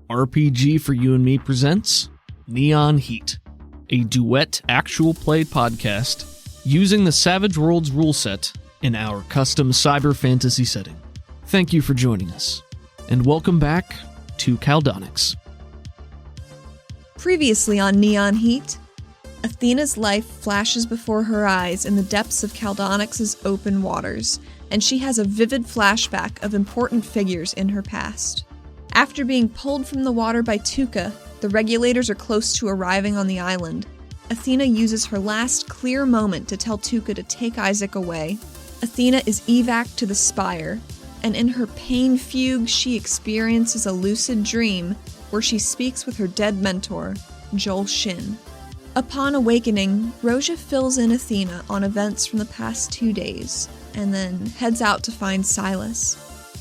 RPG for You and Me presents Neon Heat, a duet actual play podcast using the Savage Worlds rule set in our custom cyber fantasy setting. Thank you for joining us, and welcome back to Caldonics. Previously on Neon Heat, Athena's life flashes before her eyes in the depths of Caldonix's open waters, and she has a vivid flashback of important figures in her past. After being pulled from the water by Tuca, the regulators are close to arriving on the island. Athena uses her last clear moment to tell Tuca to take Isaac away. Athena is evac to the Spire, and in her pain fugue she experiences a lucid dream where she speaks with her dead mentor, Joel Shin. Upon awakening, Roja fills in Athena on events from the past 2 days, and then heads out to find Silas.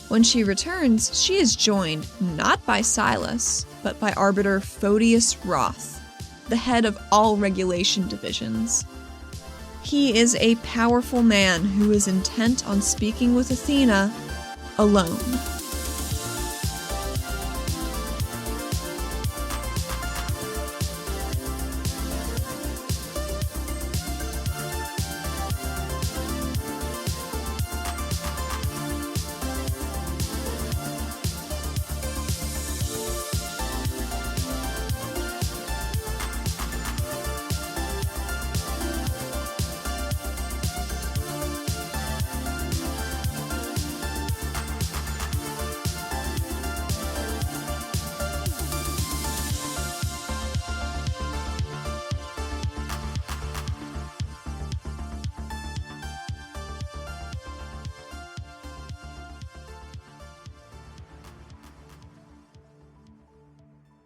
When she returns, she is joined not by Silas, but by Arbiter Photius Roth, the head of all regulation divisions. He is a powerful man who is intent on speaking with Athena alone.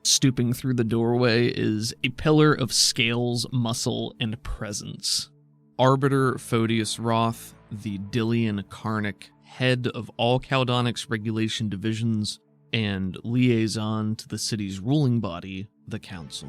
Stooping through the doorway is a pillar of scales, muscle, and presence. Arbiter Photius Roth, the Dillian Karnak, head of all Caldonics regulation divisions, and liaison to the city's ruling body, the Council.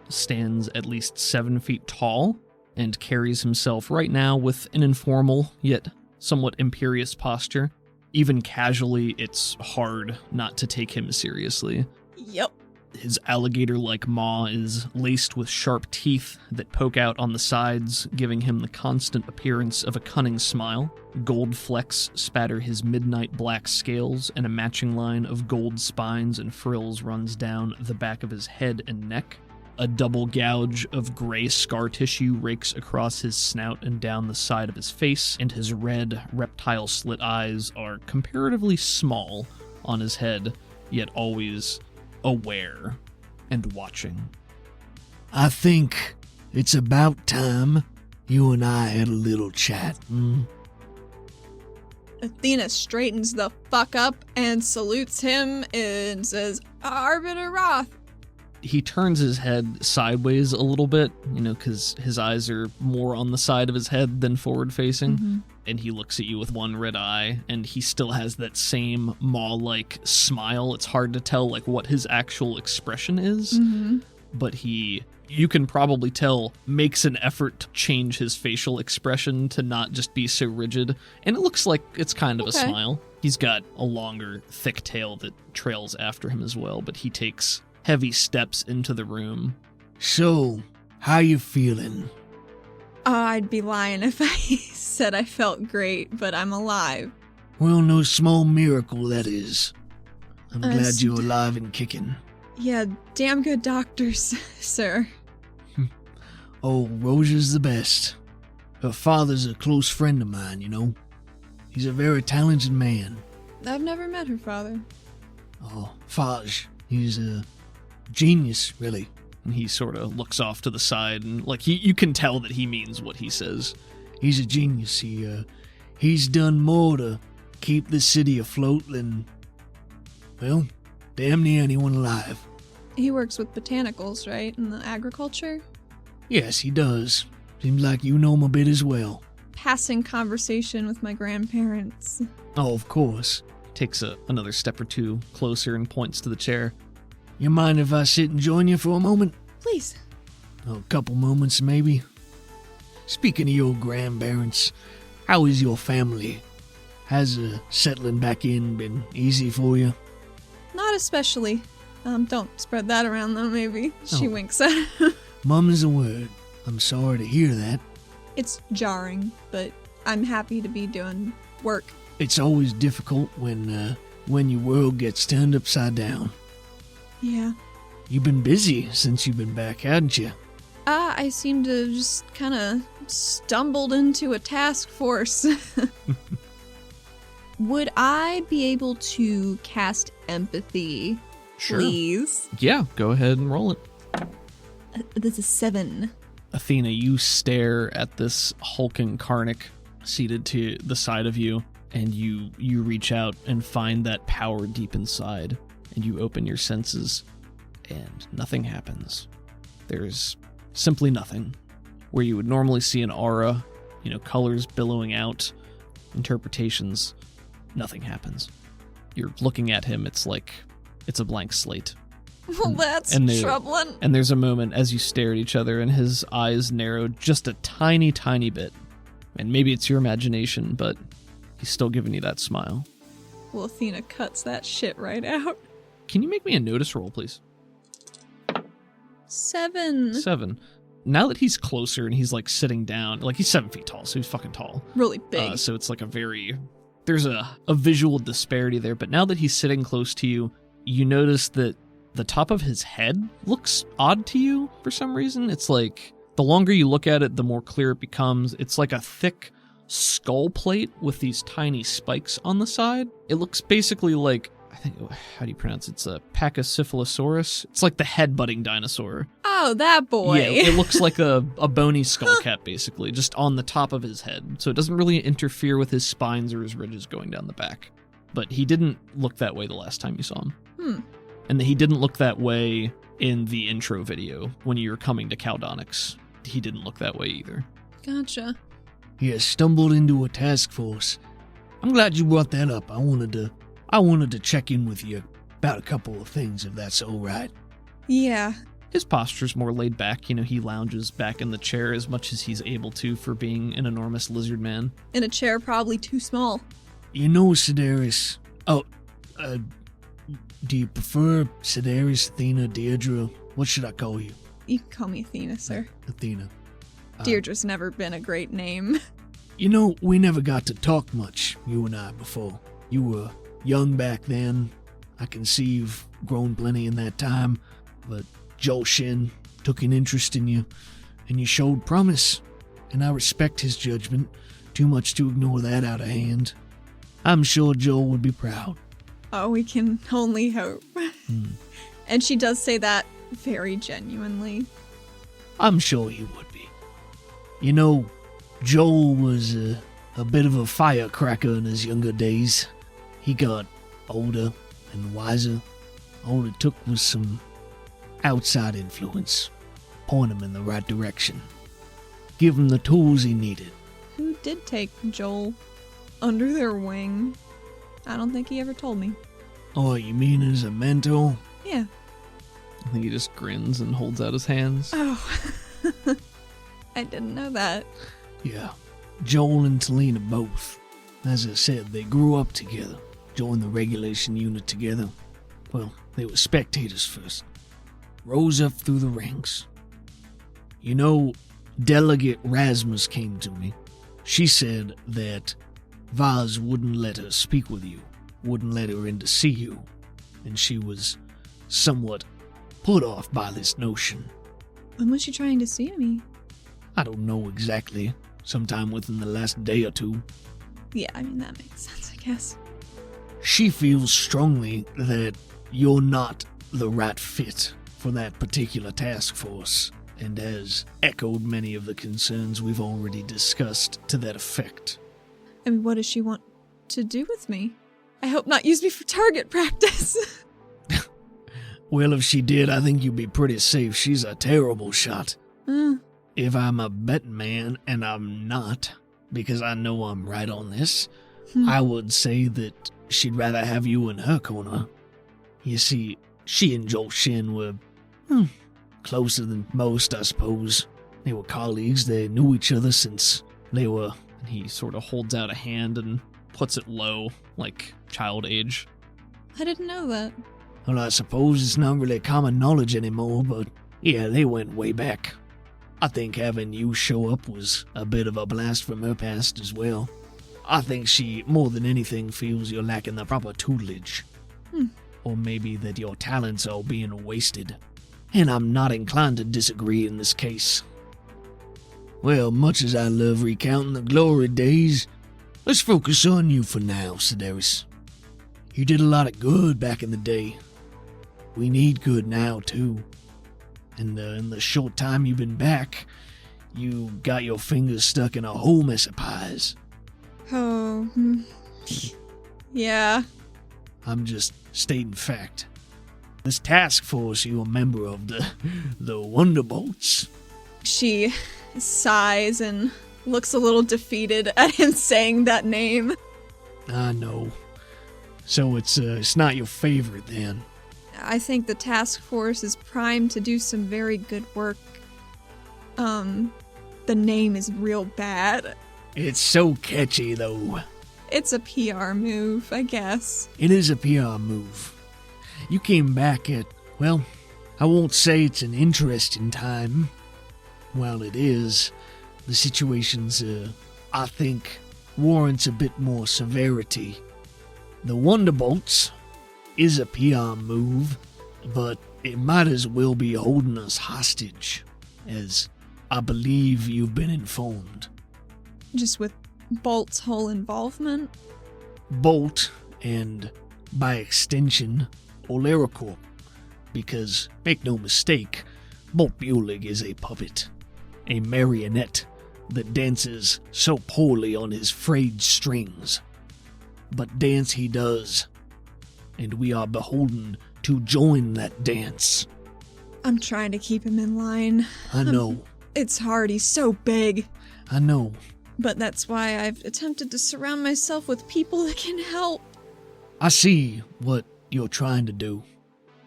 Stands at least 7 feet tall, and carries himself right now with an informal, yet somewhat imperious posture. Even casually, it's hard not to take him seriously. Yep. His alligator-like maw is laced with sharp teeth that poke out on the sides, giving him the constant appearance of a cunning smile. Gold flecks spatter his midnight black scales, and a matching line of gold spines and frills runs down the back of his head and neck. A double gouge of gray scar tissue rakes across his snout and down the side of his face, and his red, reptile-slit eyes are comparatively small on his head, yet always aware and watching. I think it's about time you and I had a little chat. Athena straightens the fuck up and salutes him and says, Arbiter Roth. He turns his head sideways a little bit, because his eyes are more on the side of his head than forward-facing. Mm-hmm. And he looks at you with one red eye, and he still has that same maw-like smile. It's hard to tell, what his actual expression is. Mm-hmm. But you can probably tell, makes an effort to change his facial expression to not just be so rigid. And it looks like it's kind of a smile. He's got a longer, thick tail that trails after him as well, but he takes heavy steps into the room. So, how you feeling? I'd be lying if I said I felt great, but I'm alive. Well, no small miracle, that is. I'm glad you're alive and kicking. Yeah, damn good doctors, sir. Oh, Roja's the best. Her father's a close friend of mine, He's a very talented man. I've never met her father. Oh, Faj. He's a genius, really. And he sort of looks off to the side, and you can tell that he means what he says. He's a genius. He's done more to keep the city afloat than, well, damn near anyone alive. He works with botanicals, right? In the agriculture? Yes, he does. Seems like you know him a bit as well. Passing conversation with my grandparents. Oh, of course. Takes another step or two closer and points to the chair. You mind if I sit and join you for a moment? Please. A couple moments, maybe. Speaking of your grandparents, how is your family? Has settling back in been easy for you? Not especially. Don't spread that around, though, maybe. She Oh. winks at him. Mum's a word. I'm sorry to hear that. It's jarring, but I'm happy to be doing work. It's always difficult when your world gets turned upside down. Yeah. You've been busy since you've been back, hadn't you? I seem to just kind of stumbled into a task force. Would I be able to cast empathy, Sure. please? Yeah, go ahead and roll it. This is 7. Athena, you stare at this hulking Karnak seated to the side of you, and you reach out and find that power deep inside, and you open your senses, and nothing happens. There's simply nothing. Where you would normally see an aura, colors billowing out, interpretations, nothing happens. You're looking at him, it's like it's a blank slate. Well, that's troubling. And there's a moment as you stare at each other and his eyes narrow just a tiny, tiny bit. And maybe it's your imagination, but he's still giving you that smile. Well, Athena cuts that shit right out. Can you make me a notice roll, please? 7. 7. Now that he's closer and he's like sitting down, like he's 7 feet tall, so he's fucking tall. Really big. So it's like there's a visual disparity there, but now that he's sitting close to you, you notice that the top of his head looks odd to you for some reason. It's like, the longer you look at it, the more clear it becomes. It's like a thick skull plate with these tiny spikes on the side. It looks basically like, how do you pronounce it? It's a Pachycephalosaurus. It's like the head-butting dinosaur. Oh, that boy. Yeah, it looks like a bony skull cap, basically, just on the top of his head. So it doesn't really interfere with his spines or his ridges going down the back. But he didn't look that way the last time you saw him. And he didn't look that way in the intro video when you were coming to Caldonix. He didn't look that way either. Gotcha. You stumbled into a task force. I'm glad you brought that up. I wanted to check in with you about a couple of things, if that's all right. Yeah. His posture's more laid back. He lounges back in the chair as much as he's able to for being an enormous lizard man. In a chair probably too small. Sedaris. Do you prefer Sedaris, Athena, Deirdre? What should I call you? You can call me Athena, sir. Athena. Deirdre's never been a great name. We never got to talk much, you and I, before. You were young back then. I can see you've grown plenty in that time, but Joel Shin took an interest in you, and you showed promise, and I respect his judgment. Too much to ignore that out of hand. I'm sure Joel would be proud. Oh, we can only hope. And she does say that very genuinely. I'm sure he would be. Joel was a bit of a firecracker in his younger days. He got older and wiser. All it took was some outside influence. Point him in the right direction. Give him the tools he needed. Who did take Joel under their wing? I don't think he ever told me. Oh, you mean as a mentor? Yeah. I think he just grins and holds out his hands. Oh. I didn't know that. Yeah. Joel and Talina both. As I said, they grew up together. Joined the regulation unit together. Well, they were spectators first. Rose up through the ranks. Delegate Rasmus came to me. She said that Vaz wouldn't let her speak with you, wouldn't let her in to see you, and she was somewhat put off by this notion. When was she trying to see me? I don't know exactly. Sometime within the last day or two. Yeah, that makes sense, I guess. She feels strongly that you're not the right fit for that particular task force, and has echoed many of the concerns we've already discussed to that effect. What does she want to do with me? I hope not use me for target practice. Well, if she did, I think you'd be pretty safe. She's a terrible shot. If I'm a betting man, and I'm not, because I know I'm right on this, I would say that she'd rather have you in her corner. You see, she and Joel Shin were closer than most, I suppose. They were colleagues. They knew each other since they were... He sort of holds out a hand and puts it low, like child age. I didn't know that. Well, I suppose it's not really common knowledge anymore, but yeah, they went way back. I think having you show up was a bit of a blast from her past as well. I think she, more than anything, feels you're lacking the proper tutelage. Or maybe that your talents are being wasted. And I'm not inclined to disagree in this case. Well, much as I love recounting the glory days, let's focus on you for now, Sedaris. You did a lot of good back in the day. We need good now, too. And in the short time you've been back, you got your fingers stuck in a whole mess of pies. Oh, yeah. I'm just stating fact. This task force you're a member of, the Wonderbolts. She sighs and looks a little defeated at him saying that name. I know. So it's not your favorite then. I think the task force is primed to do some very good work. The name is real bad. It's so catchy, though. It's a PR move, I guess. It is a PR move. You came back at, well, I won't say it's an interesting time. While it is, the situation's, I think, warrants a bit more severity. The Wonderbolts is a PR move, but it might as well be holding us hostage, as I believe you've been informed. Just with Bolt's whole involvement? Bolt, and by extension, Oleracorp. Because, make no mistake, Bolt Bulig is a puppet, a marionette that dances so poorly on his frayed strings. But dance he does, and we are beholden to join that dance. I'm trying to keep him in line. I know. It's hard, he's so big. I know. But that's why I've attempted to surround myself with people that can help. I see what you're trying to do,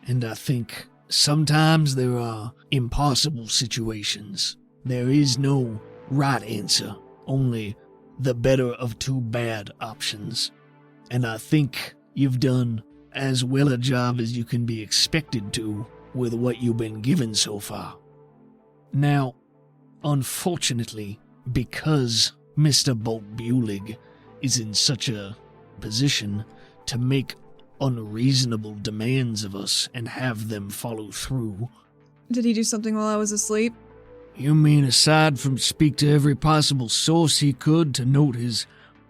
and I think sometimes there are impossible situations. There is no right answer, only the better of two bad options. And I think you've done as well a job as you can be expected to with what you've been given so far. Now, unfortunately, because Mr. Bolt Bulig is in such a position to make unreasonable demands of us and have them follow through. Did he do something while I was asleep? You mean aside from speak to every possible source he could to note his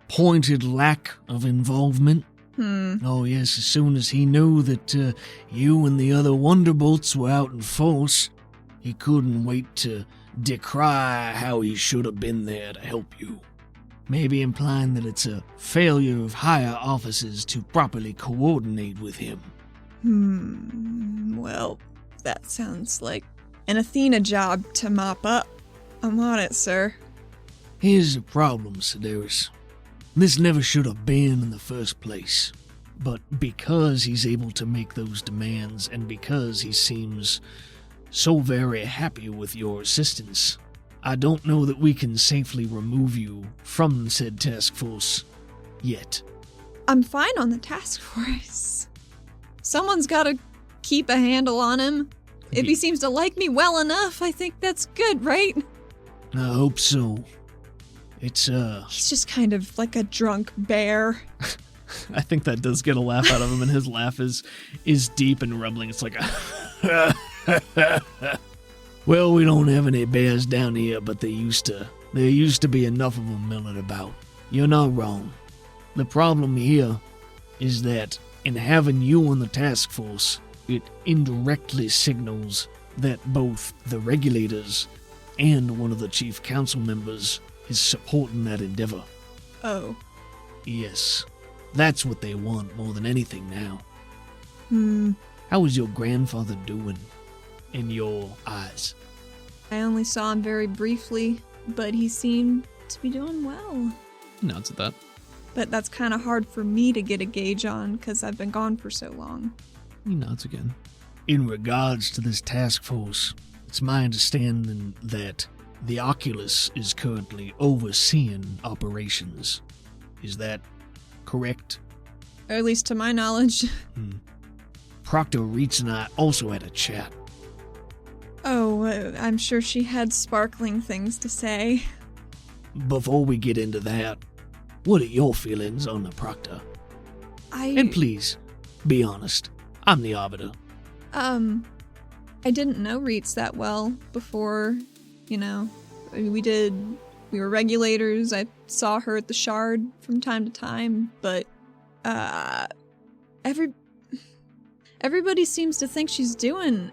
pointed lack of involvement? Oh yes, as soon as he knew that you and the other Wonderbolts were out in force, he couldn't wait to decry how he should have been there to help you. Maybe implying that it's a failure of higher officers to properly coordinate with him. Well, that sounds like an Athena job to mop up. I'm on it, sir. Here's the problem, Sedaris. This never should have been in the first place. But because he's able to make those demands, and because he seems so very happy with your assistance, I don't know that we can safely remove you from said task force yet. I'm fine on the task force. Someone's gotta keep a handle on him. If he seems to like me well enough, I think that's good, right? I hope so. It's, He's just kind of like a drunk bear. I think that does get a laugh out of him, and his laugh is deep and rumbling. It's like Well, we don't have any bears down here, but there used to be enough of them milling about. You're not wrong. The problem here is that in having you on the task force, it indirectly signals that both the regulators and one of the chief council members is supporting that endeavor. Oh. Yes, that's what they want more than anything now. How is your grandfather doing in your eyes? I only saw him very briefly, but he seemed to be doing well. He nods at that. But that's kind of hard for me to get a gauge on because I've been gone for so long. He nods again. In regards to this task force, it's my understanding that the Oculus is currently overseeing operations. Is that correct? Or at least to my knowledge. Proctor Reitz and I also had a chat. Oh, I'm sure she had sparkling things to say. Before we get into that, what are your feelings on the Proctor? And please, be honest. I'm the Arbiter. I didn't know Reitz that well before, you know. We were regulators. I saw her at the Shard from time to time, but, everybody seems to think she's doing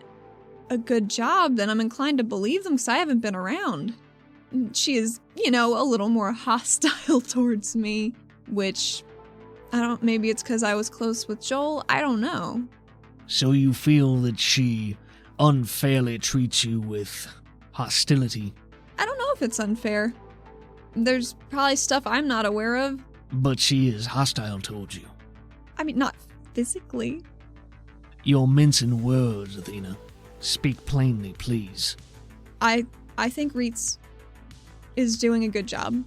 a good job, and I'm inclined to believe them because I haven't been around. She is, a little more hostile towards me, which, maybe it's because I was close with Joel, I don't know. So you feel that she unfairly treats you with hostility? I don't know if it's unfair. There's probably stuff I'm not aware of. But she is hostile towards you. I mean, not physically. You're mincing words, Athena. Speak plainly, please. I think Reitz is doing a good job.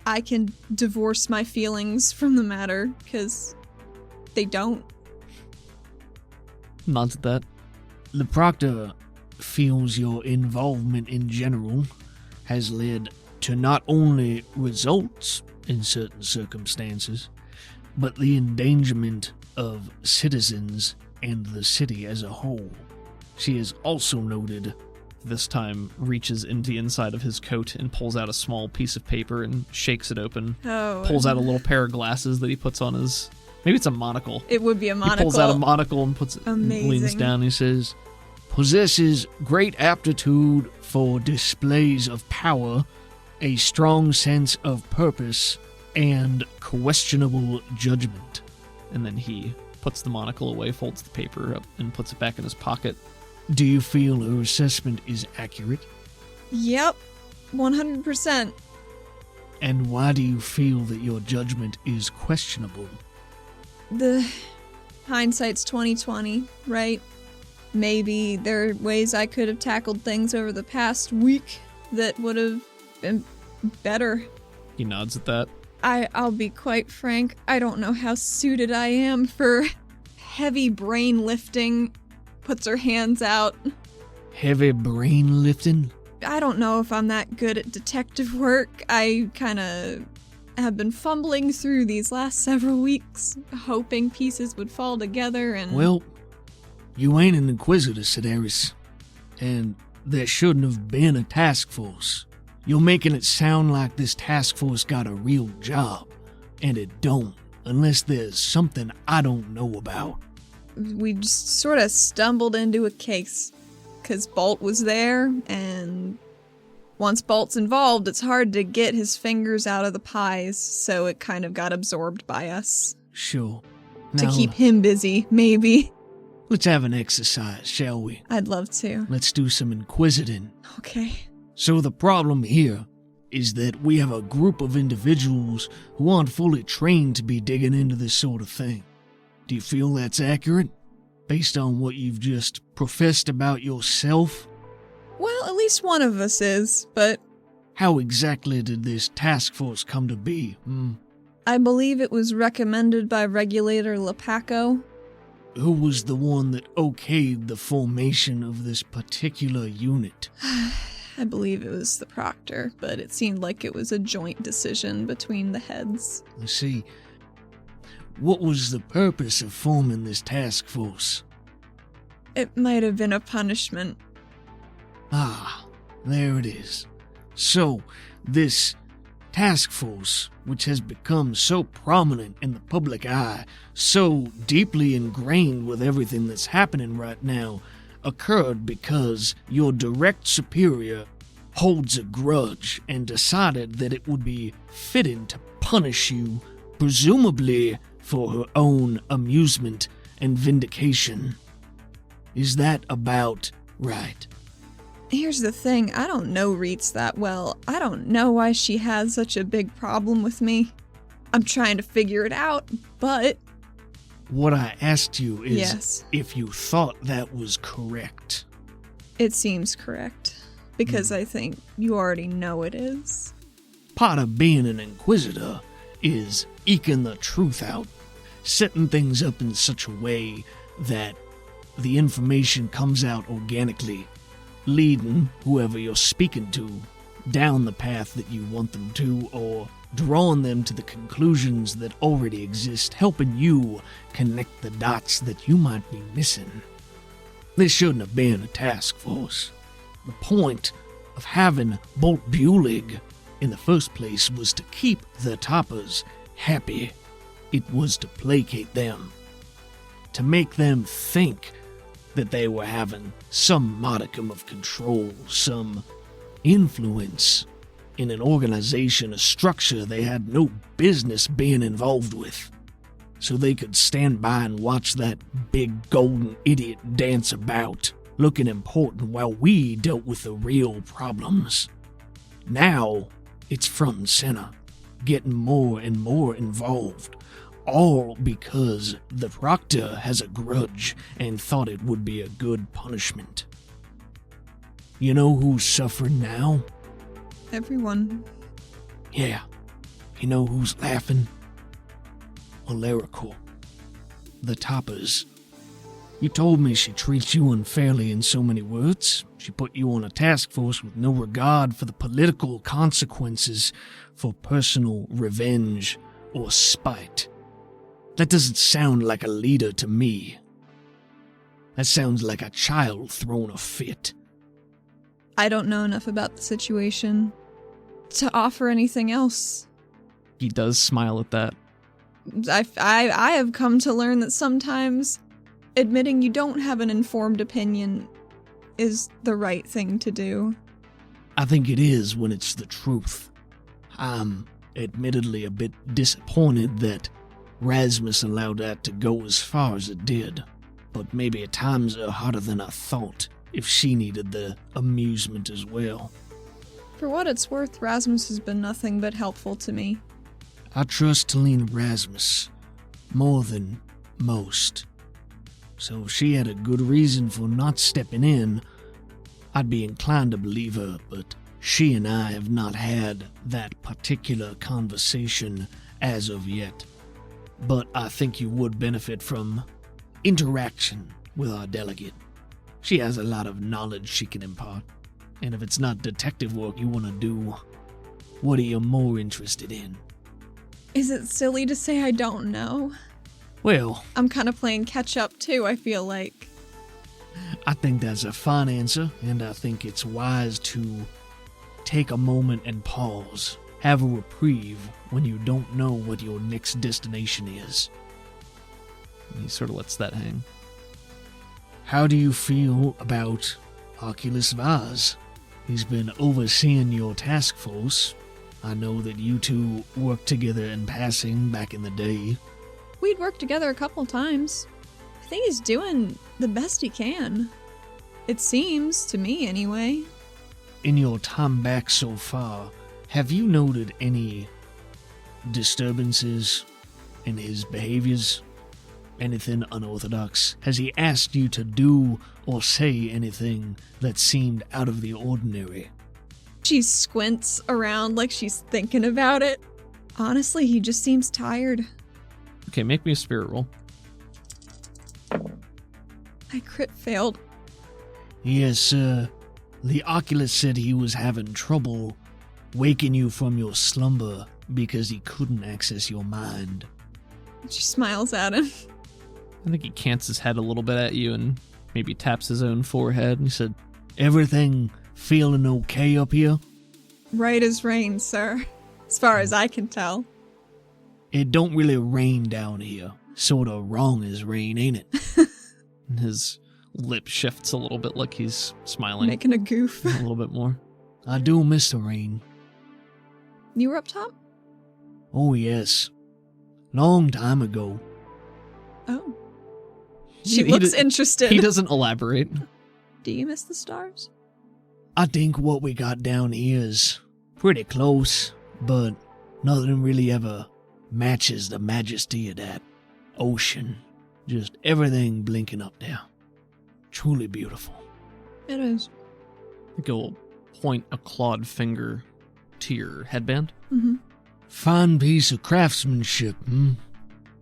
I can divorce my feelings from the matter, because they don't. Nods at that. The Proctor feels your involvement in general has led to not only results in certain circumstances, but the endangerment of citizens and the city as a whole. She has also noted, this time reaches into the inside of his coat and pulls out a small piece of paper and shakes it open. Oh. Pulls out a little pair of glasses that he puts on his... Maybe it's a monocle. It would be a monocle. He pulls out a monocle and puts it, leans down and he says, possesses great aptitude for displays of power, a strong sense of purpose, and questionable judgment. And then he puts the monocle away, folds the paper up, and puts it back in his pocket. Do you feel her assessment is accurate? Yep, 100%. And why do you feel that your judgment is questionable? The hindsight's 20/20, right? Maybe there are ways I could have tackled things over the past week that would have been better. He nods at that. I'll be quite frank, I don't know how suited I am for heavy brain lifting. Puts her hands out. Heavy brain lifting? I don't know if I'm that good at detective work. I kind of have been fumbling through these last several weeks, hoping pieces would fall together and... Well, you ain't an Inquisitor, Sedaris. And there shouldn't have been a task force. You're making it sound like this task force got a real job. And it don't, unless there's something I don't know about. We just sort of stumbled into a case, because Bolt was there, and once Bolt's involved, it's hard to get his fingers out of the pies, so it kind of got absorbed by us. Sure. To Now, keep him busy, maybe. let's have an exercise, shall we? I'd love to. Let's do some inquisiting. Okay. So the problem here is that we have a group of individuals who aren't fully trained to be digging into this sort of thing. Do you feel that's accurate? Based on what you've just professed about yourself? Well, at least one of us is, but... How exactly did this task force come to be? I believe it was recommended by Regulator Lepaco. Who was the one that okayed the formation of this particular unit? I believe it was the Proctor, but it seemed like it was a joint decision between the heads. I see. What was the purpose of forming this task force? It might have been a punishment. Ah, there it is. So, this task force, which has become so prominent in the public eye, so deeply ingrained with everything that's happening right now, occurred because your direct superior holds a grudge and decided that it would be fitting to punish you, presumably for her own amusement and vindication. Is that about right? Here's the thing, I don't know Reitz that well. I don't know why she has such a big problem with me. I'm trying to figure it out, but... What I asked you is Yes. if you thought that was correct. It seems correct. Because I think you already know it is. Part of being an Inquisitor is eking the truth out, setting things up in such a way that the information comes out organically, leading whoever you're speaking to down the path that you want them to, or drawing them to the conclusions that already exist, helping you connect the dots that you might be missing. This shouldn't have been a task force. The point of having Bolt Bulig in the first place was to keep the Toppers happy. It was to placate them, to make them think that they were having some modicum of control, some influence in an organization, a structure they had no business being involved with, so they could stand by and watch that big golden idiot dance about, looking important while we dealt with the real problems. Now, it's front and center, getting more and more involved, all because the Proctor has a grudge and thought it would be a good punishment. You know who's suffering now? Everyone. Yeah. You know who's laughing? Alarical. The Toppers. You told me she treats you unfairly in so many words. She put you on a task force with no regard for the political consequences, for personal revenge or spite. That doesn't sound like a leader to me. That sounds like a child throwing a fit. I don't know enough about the situation to offer anything else. He does smile at that. I have come to learn that sometimes admitting you don't have an informed opinion is the right thing to do. I think it is when it's the truth. I'm admittedly a bit disappointed that Rasmus allowed that to go as far as it did, but maybe at times are harder than I thought if she needed the amusement as well. For what it's worth, Rasmus has been nothing but helpful to me. I trust Talene Rasmus more than most. So if she had a good reason for not stepping in, I'd be inclined to believe her, but she and I have not had that particular conversation as of yet. But I think you would benefit from interaction with our delegate. She has a lot of knowledge she can impart, and if it's not detective work you want to do, what are you more interested in? Is it silly to say I don't know? Well, I'm kind of playing catch up too, I feel like. I think that's a fine answer, and I think it's wise to take a moment and pause. Have a reprieve when you don't know what your next destination is. He sort of lets that hang. How do you feel about Oculus Vaz? He's been overseeing your task force. I know that you two worked together in passing back in the day. We'd worked together a couple times. I think he's doing the best he can. It seems, to me anyway. In your time back so far, have you noted any disturbances in his behaviors? Anything unorthodox? Has he asked you to do or say anything that seemed out of the ordinary? She squints around like she's thinking about it. Honestly, he just seems tired. Okay, make me a spirit roll. I crit failed. Yes, the Oculus said he was having trouble waking you from your slumber because he couldn't access your mind. She smiles at him. I think he cants his head a little bit at you and maybe taps his own forehead, and he said, Everything feeling okay up here? Right as rain, sir. As far as I can tell. It don't really rain down here. Sorta wrong as rain, ain't it? and his lip shifts a little bit like he's smiling. Making a goof. A little bit more. I do miss the rain. You were up top? Oh, yes. Long time ago. Oh. She looks interested. He doesn't elaborate. Do you miss the stars? I think what we got down here is pretty close, but nothing really ever matches the majesty of that ocean. Just everything blinking up there. Truly beautiful. It is. I think he'll point a clawed finger to your headband. Mm-hmm. Fine piece of craftsmanship,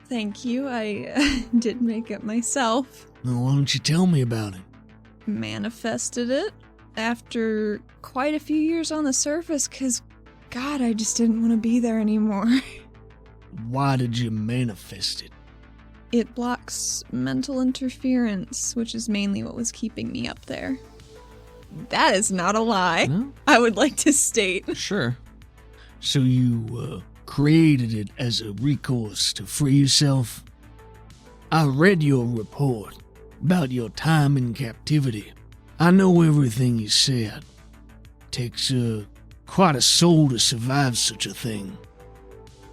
Thank you. I did make it myself. Well, why don't you tell me about it? Manifested it after quite a few years on the surface, because, God, I just didn't want to be there anymore. Why did you manifest it? It blocks mental interference, which is mainly what was keeping me up there. That is not a lie, No? I would like to state. Sure. So you created it as a recourse to free yourself? I read your report about your time in captivity. I know everything you said. Takes quite a soul to survive such a thing.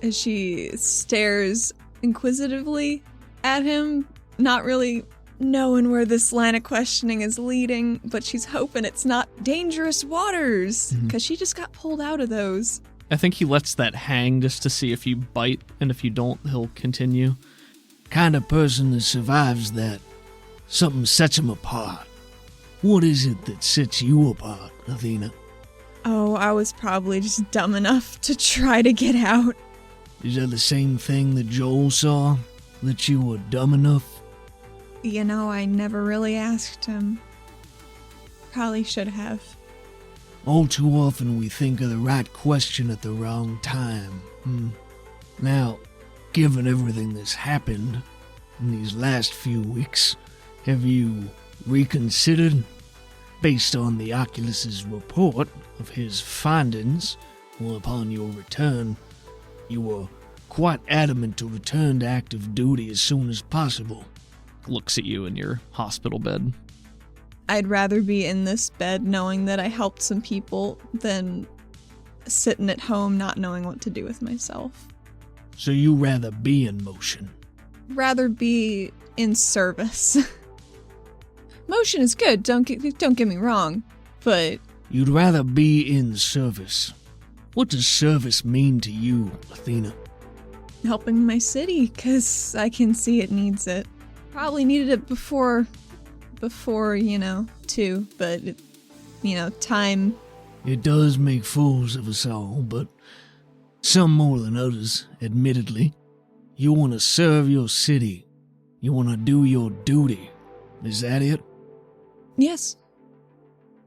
As she stares inquisitively at him, not really knowing where this line of questioning is leading, but she's hoping it's not dangerous waters, because she just got pulled out of those. I think he lets that hang just to see if you bite, and if you don't, he'll continue. Kind of person that survives that. Something sets him apart. What is it that sets you apart, Athena? Oh, I was probably just dumb enough to try to get out. Is that the same thing that Joel saw? That you were dumb enough? You know, I never really asked him. Probably should have. All too often we think of the right question at the wrong time. Now, given everything that's happened in these last few weeks, have you reconsidered? Based on the Oculus's report of his findings, well, upon your return, you were quite adamant to return to active duty as soon as possible. Looks at you in your hospital bed. I'd rather be in this bed knowing that I helped some people than sitting at home not knowing what to do with myself. So you rather be in motion? Rather be in service. Motion is good, don't get me wrong, but... You'd rather be in service. What does service mean to you, Athena? helping my city, because I can see it needs it. Probably needed it before, too, but, time. It does make fools of us all, but some more than others, admittedly. You want to serve your city. You want to do your duty. Is that it? Yes.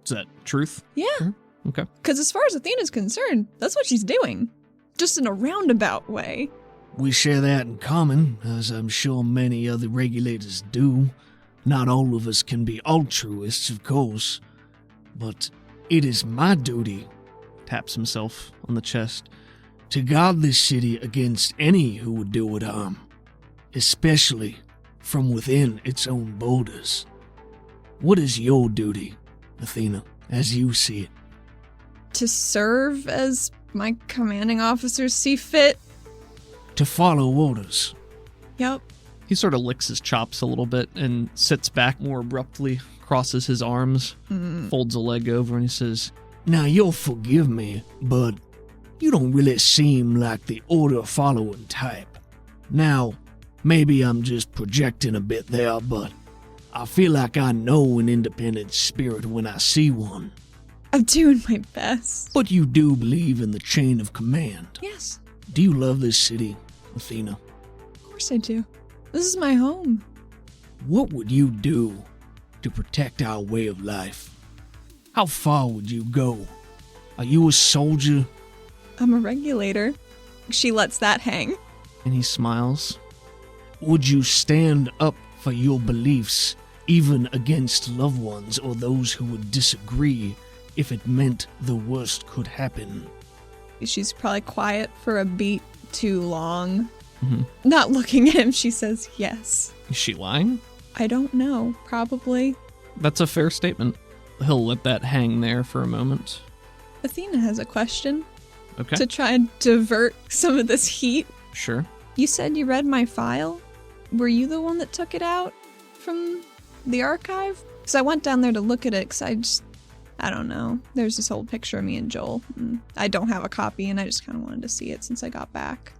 Is that truth? Yeah. Sure. Okay. Because as far as Athena's concerned, that's what she's doing. Just in a roundabout way. We share that in common, as I'm sure many other regulators do. Not all of us can be altruists, of course, but it is my duty, Taps himself on the chest. to guard this city against any who would do it harm, especially from within its own borders. What is your duty, Athena, as you see it? To serve as my commanding officers see fit. To follow orders. Yep. He sort of licks his chops a little bit and sits back more abruptly, crosses his arms, folds a leg over, and he says, Now you'll forgive me, but you don't really seem like the order-following type. Now, maybe I'm just projecting a bit there, but I feel like I know an independent spirit when I see one. I'm doing my best. But you do believe in the chain of command. Yes, Do you love this city, Athena? of course I do. This is my home. What would you do to protect our way of life? How far would you go? Are you a soldier? I'm a regulator. She lets that hang. and he smiles. Would you stand up for your beliefs, even against loved ones or those who would disagree, if it meant the worst could happen? She's probably quiet for a beat too long. Mhm. Not looking at him, she says yes. Is she lying? I don't know. Probably. That's a fair statement. He'll let that hang there for a moment. Athena has a question Okay, to try and divert some of this heat. sure. You said you read my file? Were you the one that took it out from the archive? Because I went down there to look at it because I don't know. There's this old picture of me and Joel. And I don't have a copy and I just kind of wanted to see it since I got back.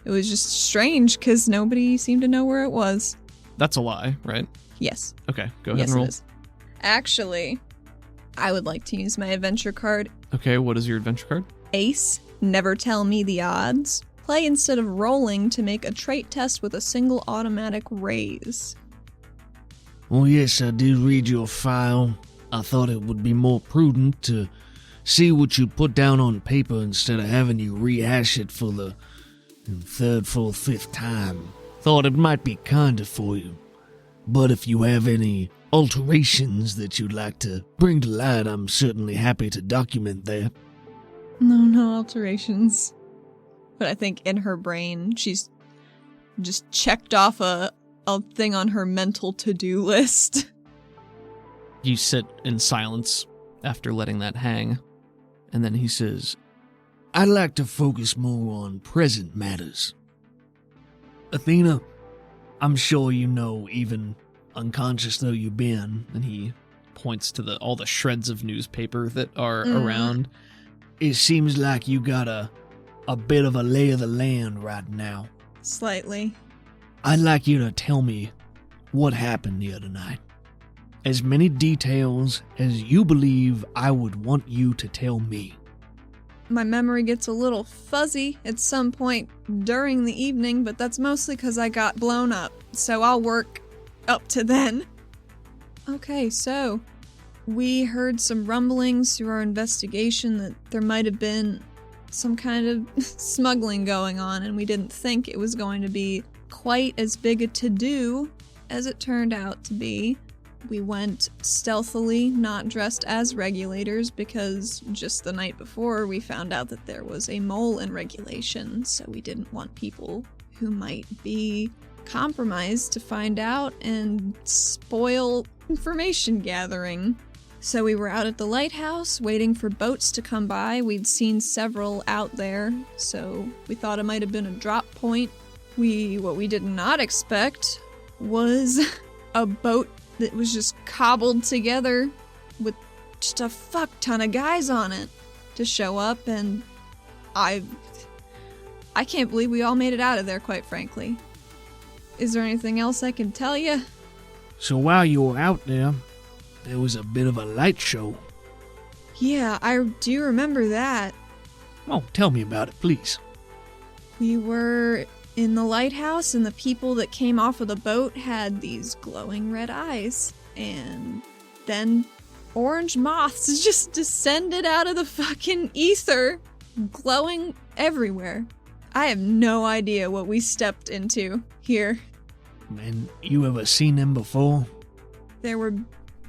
It was just strange because nobody seemed to know where it was. That's a lie, right? Yes. Okay, go ahead Yes, and roll. it is. Actually, I would like to use my adventure card. Okay, what is your adventure card? Ace, never tell me the odds. Play instead of rolling to make a trait test with a single automatic raise. Oh, yes, I did read your file. I thought it would be more prudent to see what you put down on paper instead of having you rehash it for the third, fourth, fifth time. Thought it might be kinder for you. But if you have any alterations that you'd like to bring to light, I'm certainly happy to document that. No alterations. But I think in her brain, she's just checked off a thing on her mental to-do list. You sit in silence after letting that hang, and then he says, I'd like to focus more on present matters. Athena, I'm sure you know, even unconscious though you've been, and he points to all the shreds of newspaper that are around. It seems like you got a bit of a lay of the land right now. Slightly. I'd like you to tell me what happened the other night. As many details as you believe I would want you to tell me. My memory gets a little fuzzy at some point during the evening, but that's mostly because I got blown up, so I'll work up to then. Okay, so we heard some rumblings through our investigation that there might have been some kind of smuggling going on, and we didn't think it was going to be quite as big a to-do as it turned out to be. We went stealthily, not dressed as regulators, because just the night before we found out that there was a mole in regulation, so we didn't want people who might be compromised to find out and spoil information gathering. So we were out at the lighthouse waiting for boats to come by. We'd seen several out there, so we thought it might have been a drop point. What we did not expect was a boat that was just cobbled together with just a fuck ton of guys on it to show up, and I can't believe we all made it out of there, quite frankly. Is there anything else I can tell you? So while you were out there was a bit of a light show. Yeah, I do remember that. Oh, tell me about it, please. We were in the lighthouse, and the people that came off of the boat had these glowing red eyes. And then orange moths just descended out of the fucking ether, glowing everywhere. I have no idea what we stepped into here. And you ever seen them before? There were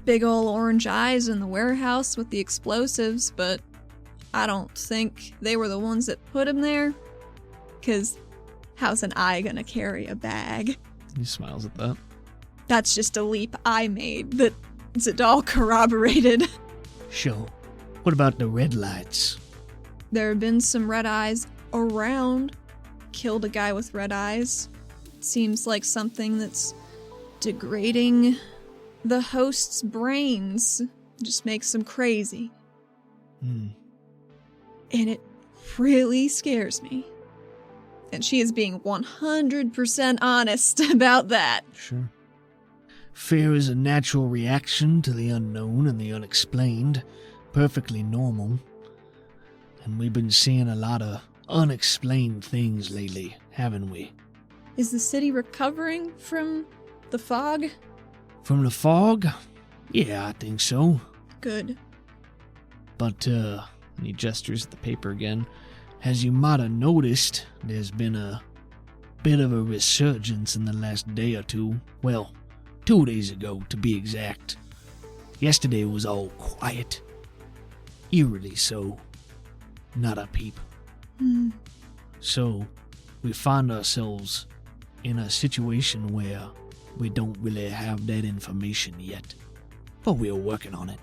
big ol' orange eyes in the warehouse with the explosives, but I don't think they were the ones that put them there. 'Cause how's an eye gonna carry a bag? He smiles at that. That's just a leap I made that Zadal corroborated. Sure. What about the red lights? There have been some red eyes around. Killed a guy with red eyes. Seems like something that's degrading the host's brains. Just makes them crazy. And it really scares me. And she is being 100% honest about that. Sure. Fear is a natural reaction to the unknown and the unexplained. Perfectly normal. And we've been seeing a lot of unexplained things lately, haven't we? Is the city recovering from the fog? From the fog? Yeah, I think so. Good. But, And he gestures at the paper again. as you might have noticed, there's been a bit of a resurgence in the last day or two. Well, 2 days ago, to be exact. Yesterday was all quiet. Eerily so. Not a peep. So, we find ourselves in a situation where we don't really have that information yet. But we're working on it.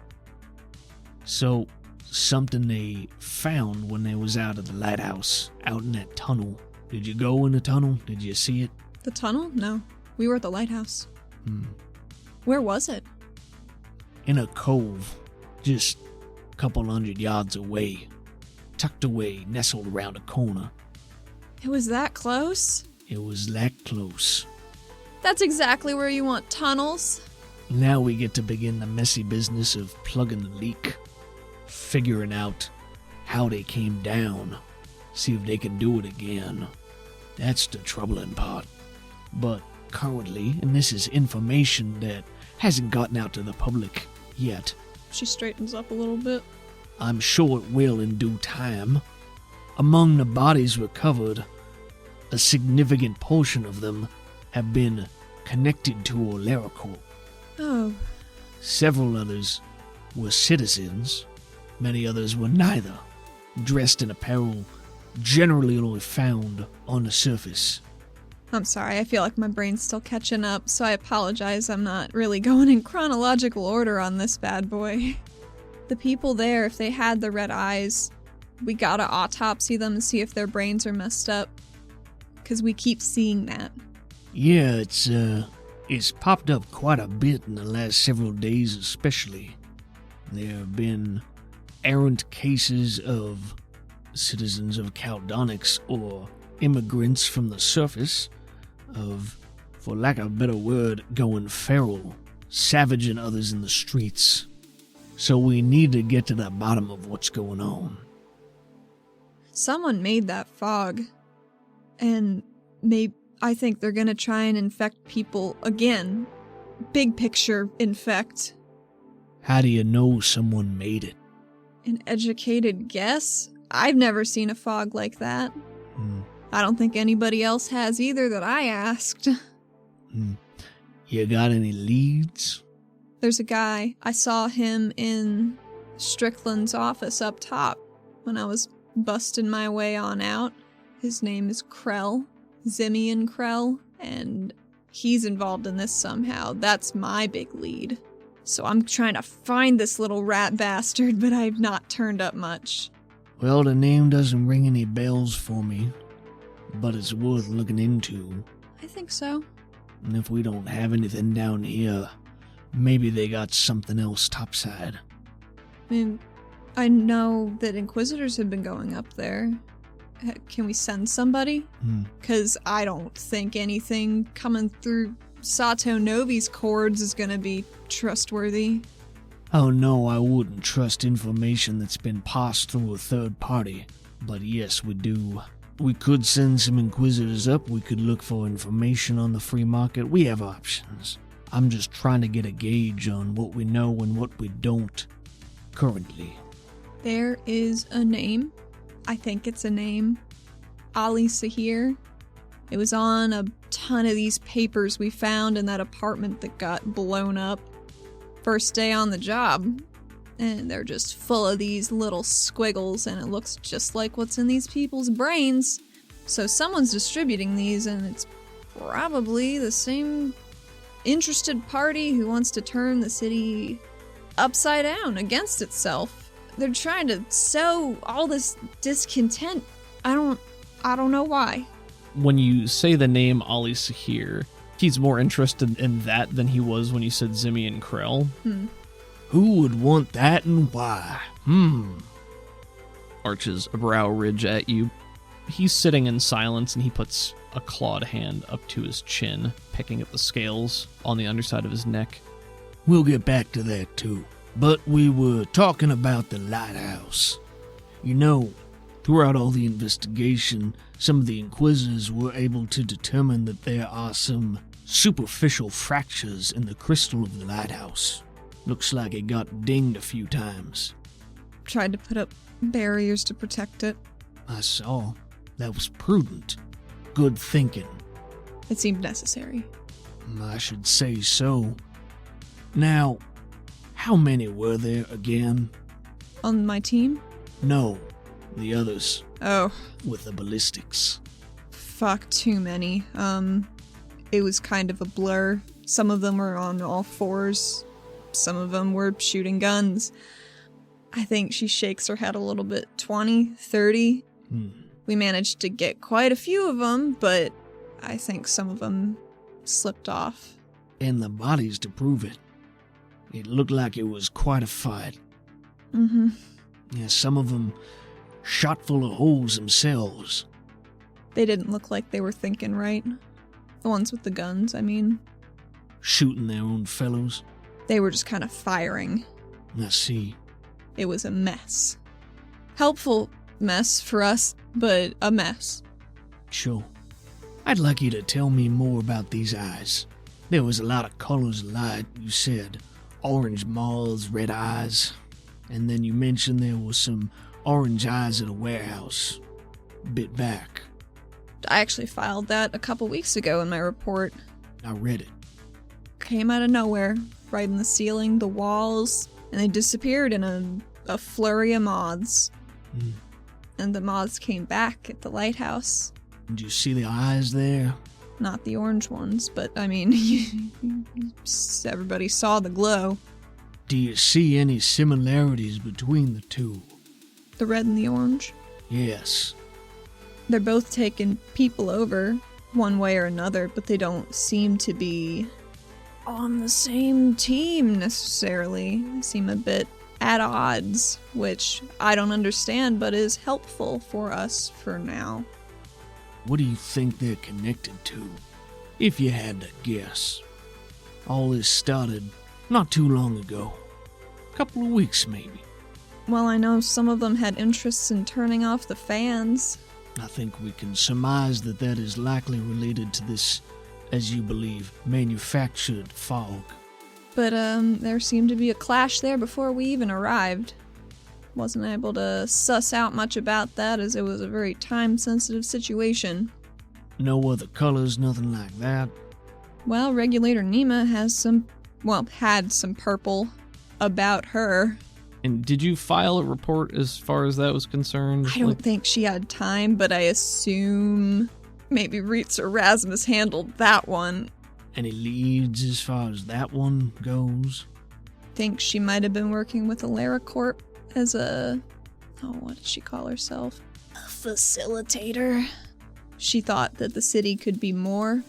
So, something they found when they was out of the lighthouse, out in that tunnel. Did you go in the tunnel? Did you see it? The tunnel? No. We were at the lighthouse. Where was it? In a cove, just a couple 100 yards away. Tucked away, nestled around a corner. It was that close? It was that close. That's exactly where you want tunnels. Now we get to begin the messy business of plugging the leak. Figuring out how they came down. See if they can do it again. That's the troubling part. But currently, and this is information that Hasn't gotten out to the public yet. She straightens up a little bit. I'm sure it will in due time. Among the bodies recovered, a significant portion of them have been connected to Olerical. Oh. Several others were citizens. Many others were neither, dressed in apparel generally only found on the surface. I'm sorry, I feel like my brain's still catching up, so I apologize. I'm not really going in chronological order on this bad boy. The people there, if they had the red eyes, we gotta autopsy them and see if their brains are messed up. Because we keep seeing that. Yeah, it's popped up quite a bit in the last several days especially. There have been errant cases of citizens of Caldonix or immigrants from the surface of, for lack of a better word, going feral, savaging others in the streets. So we need to get to the bottom of what's going on. Someone made that fog, and I think they're gonna try and infect people again. Big picture infect. How do you know someone made it? An educated guess? I've never seen a fog like that. I don't think anybody else has either that I asked. You got any leads? There's a guy. I saw him in Strickland's office up top when I was busting my way on out. His name is Krell, Zimian Krell, and he's involved in this somehow. That's my big lead. So I'm trying to find this little rat bastard, but I've not turned up much. Well, the name doesn't ring any bells for me, but it's worth looking into. I think so. And if we don't have anything down here, maybe they got something else topside. I mean, I know that Inquisitors have been going up there. Can we send somebody? Because I don't think anything coming through Sato Novi's cords is going to be trustworthy. Oh no, I wouldn't trust information that's been passed through a third party. But yes, we do. We could send some Inquisitors up, we could look for information on the free market. We have options. I'm just trying to get a gauge on what we know and what we don't currently. There is a name. I think it's a name. Ali Sahir. It was on a ton of these papers we found in that apartment that got blown up. First day on the job. And they're just full of these little squiggles, and it looks just like what's in these people's brains. So someone's distributing these, and it's probably the same interested party who wants to turn the city upside down against itself. They're trying to sow all this discontent. I don't know why. When you say the name Ali Sahir, he's more interested in that than he was when you said Zimian Krell. Who would want that and why? Arches a brow ridge at you. He's sitting in silence, and he puts a clawed hand up to his chin, picking at the scales on the underside of his neck. We'll get back to that too. But we were talking about the lighthouse. You know, throughout all the investigation, some of the Inquisitors were able to determine that there are some superficial fractures in the crystal of the lighthouse. Looks like it got dinged a few times. Tried to put up barriers to protect it. I saw. That was prudent. Good thinking. It seemed necessary. I should say so. Now, how many were there again? On my team? No, the others. Oh. With the ballistics. Fuck, too many. It was kind of a blur. Some of them were on all fours. Some of them were shooting guns. I think she shakes her head a little bit. 20, 30. We managed to get quite a few of them, but I think some of them slipped off. And the bodies to prove it. It looked like it was quite a fight. Yeah, some of them shot full of holes themselves. They didn't look like they were thinking right. The ones with the guns, I mean. Shooting their own fellows. They were just kind of firing. I see. It was a mess. Helpful mess for us, but a mess. Sure. I'd like you to tell me more about these eyes. There was a lot of colors of light. You said orange mouths, red eyes. And then you mentioned there was some orange eyes at a warehouse. Bit back. I actually filed that a couple weeks ago in my report. I read it. Came out of nowhere, right in the ceiling, the walls, and they disappeared in a flurry of moths. And the moths came back at the lighthouse. Did you see the eyes there? Not the orange ones, but I mean, everybody saw the glow. Do you see any similarities between the two? The red and the orange? Yes. They're both taking people over, one way or another, but they don't seem to be on the same team necessarily. They seem a bit at odds, which I don't understand, but is helpful for us for now. What do you think they're connected to? If you had to guess. All this started not too long ago. A couple of weeks, maybe. Well, I know some of them had interests in turning off the fans. I think we can surmise that that is likely related to this, as you believe, manufactured fog. But, there seemed to be a clash there before we even arrived. Wasn't able to suss out much about that, as it was a very time-sensitive situation. No other colors, nothing like that. Well, Regulator Nema had some purple about her. And did you file a report as far as that was concerned? I don't think she had time, but I assume maybe Reitz or Rasmus handled that one. Any leads as far as that one goes? Think she might have been working with AlaraCorp as what did she call herself? A facilitator. She thought that the city could be more,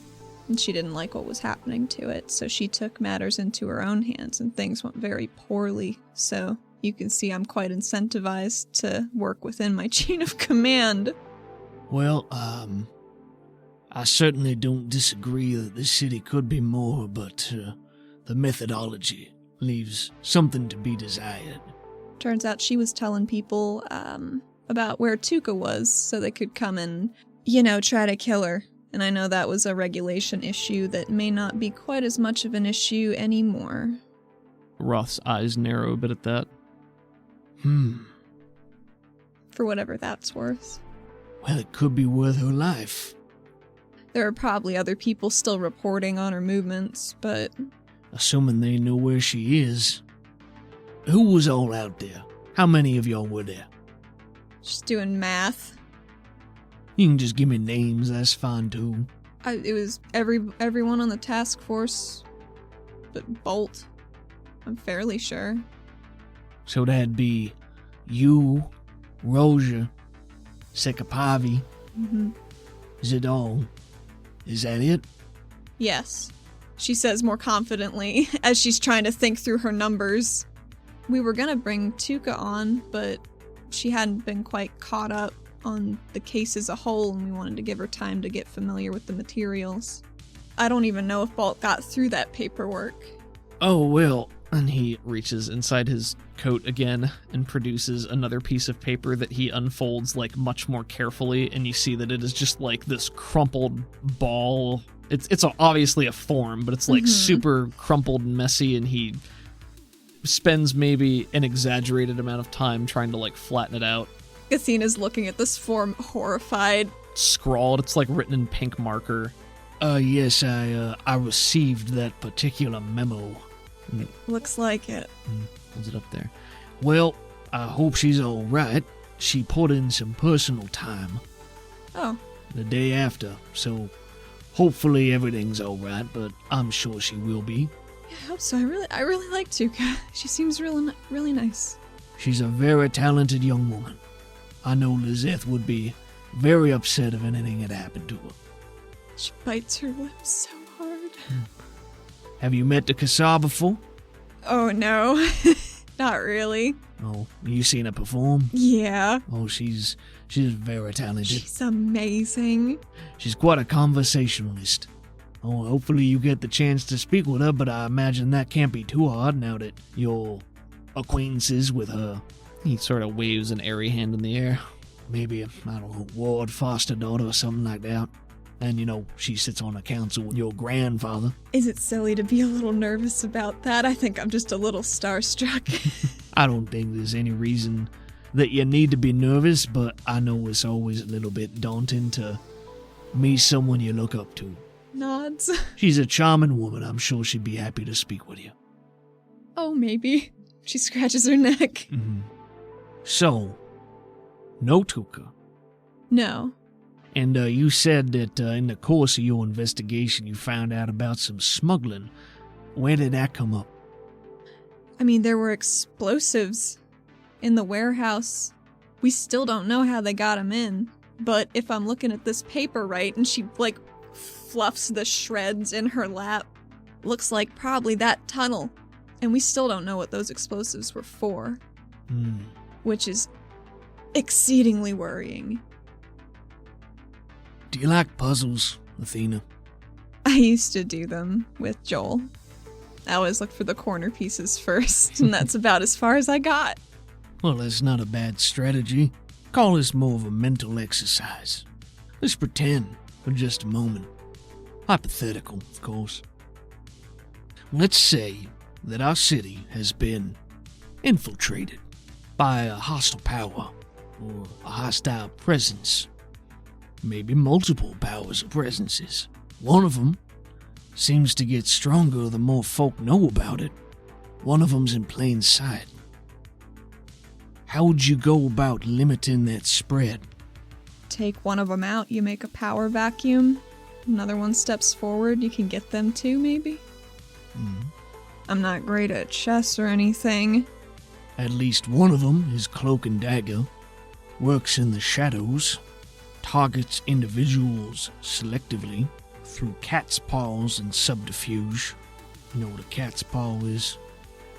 and she didn't like what was happening to it, so she took matters into her own hands, and things went very poorly. So you can see I'm quite incentivized to work within my chain of command. Well, I certainly don't disagree that the city could be more, but the methodology leaves something to be desired. Turns out she was telling people about where Tuka was so they could come and, try to kill her. And I know that was a regulation issue that may not be quite as much of an issue anymore. Roth's eyes narrow a bit at that. For whatever that's worth. Well, it could be worth her life. There are probably other people still reporting on her movements, but... Assuming they know where she is. Who was all out there? How many of y'all were there? Just doing math. You can just give me names, that's fine too. It was everyone on the task force, but Bolt. I'm fairly sure. So that'd be you, Roja, Sekapavi. Is it all? Is that it? Yes, she says more confidently as she's trying to think through her numbers. We were gonna bring Tuka on, but she hadn't been quite caught up on the case as a whole, and we wanted to give her time to get familiar with the materials. I don't even know if Bolt got through that paperwork. Oh, well. And he reaches inside his coat again and produces another piece of paper that he unfolds much more carefully, and you see that it is just this crumpled ball. It's obviously a form, but it's super crumpled and messy, and he spends maybe an exaggerated amount of time trying to flatten it out. Athena's looking at this form horrified. Scrawled, it's written in pink marker. Yes, I received that particular memo. Looks like it. Holds it up there. Well, I hope she's all right. She put in some personal time. Oh. The day after, so hopefully everything's all right, but I'm sure she will be. Yeah, I hope so. I really like Tuka. She seems really nice. She's a very talented young woman. I know Lizeth would be very upset if anything had happened to her. She bites her lips so hard. Have you met the Kassar before? Oh, no. Not really. Oh, you seen her perform? Yeah. Oh, she's very talented. She's amazing. She's quite a conversationalist. Oh, hopefully you get the chance to speak with her, but I imagine that can't be too hard now that you're acquaintances with her. He sort of waves an airy hand in the air. Maybe, I don't know, ward, foster daughter or something like that. And, she sits on a council with your grandfather. Is it silly to be a little nervous about that? I think I'm just a little starstruck. I don't think there's any reason that you need to be nervous, but I know it's always a little bit daunting to meet someone you look up to. Nods. She's a charming woman. I'm sure she'd be happy to speak with you. Oh, maybe. She scratches her neck. Mm-hmm. So, no Tuka. No. And you said that in the course of your investigation you found out about some smuggling. Where did that come up? I mean, there were explosives in the warehouse. We still don't know how they got them in. But if I'm looking at this paper right, and she, fluffs the shreds in her lap, looks like probably that tunnel. And we still don't know what those explosives were for. Which is exceedingly worrying. Do you like puzzles, Athena? I used to do them with Joel. I always look for the corner pieces first, and that's about as far as I got. Well, that's not a bad strategy. Call this more of a mental exercise. Let's pretend for just a moment. Hypothetical, of course. Let's say that our city has been infiltrated by a hostile power or a hostile presence. Maybe multiple powers or presences. One of them seems to get stronger the more folk know about it. One of them's in plain sight. How would you go about limiting that spread? Take one of them out, you make a power vacuum. Another one steps forward, you can get them too, maybe? I'm not great at chess or anything. At least one of them is cloak and dagger, works in the shadows, targets individuals selectively through cat's paws and subterfuge. You know what a cat's paw is?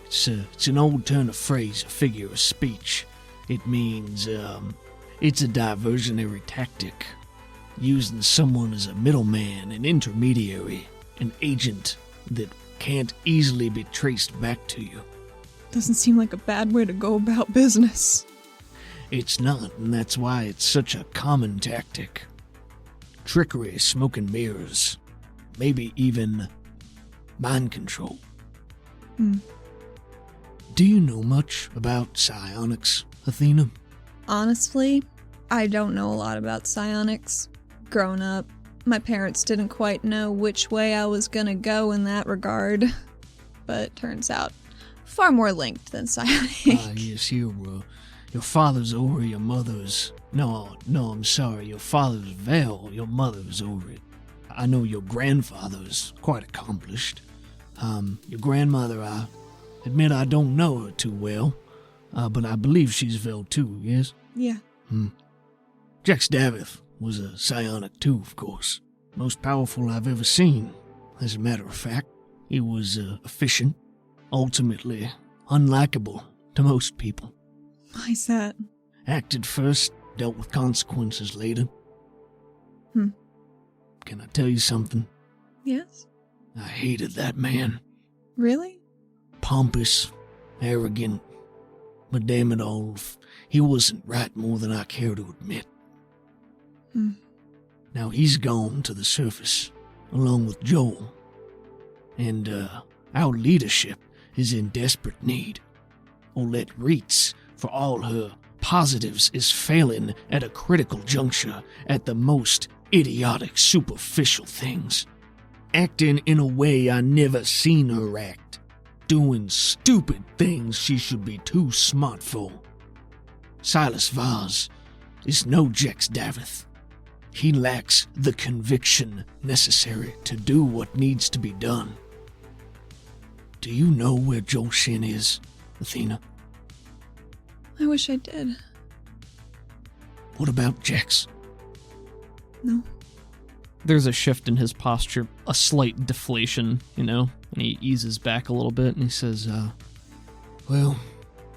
It's an old turn of phrase, a figure of speech. It means, it's a diversionary tactic, using someone as a middleman, an intermediary, an agent that can't easily be traced back to you. Doesn't seem like a bad way to go about business. It's not, and that's why it's such a common tactic. Trickery, smoke and mirrors, maybe even mind control. Do you know much about psionics, Athena? Honestly, I don't know a lot about psionics. Growing up, my parents didn't quite know which way I was gonna go in that regard. But turns out, far more linked than psionic. Yes, your father's Ori, your mother's... No, I'm sorry, your father's Vel, your mother's Ori. I know your grandfather's quite accomplished. Your grandmother, I admit I don't know her too well, but I believe she's Vel too, yes? Yeah. Jax Davith was a psionic too, of course. Most powerful I've ever seen, as a matter of fact. He was efficient, ultimately unlikable to most people. Why's that? Acted first, dealt with consequences later. Can I tell you something? Yes? I hated that man. Really? Pompous, arrogant, but damn it all, he wasn't right more than I care to admit. Now he's gone to the surface, along with Joel, and our leadership is in desperate need. Olette Reitz, for all her positives, is failing at a critical juncture at the most idiotic, superficial things. Acting in a way I never seen her act. Doing stupid things she should be too smart for. Silas Vaz is no Jax Davith. He lacks the conviction necessary to do what needs to be done. Do you know where Joel Shin is, Athena? I wish I did. What about Jax? No. There's a shift in his posture, a slight deflation, and he eases back a little bit and he says, Well,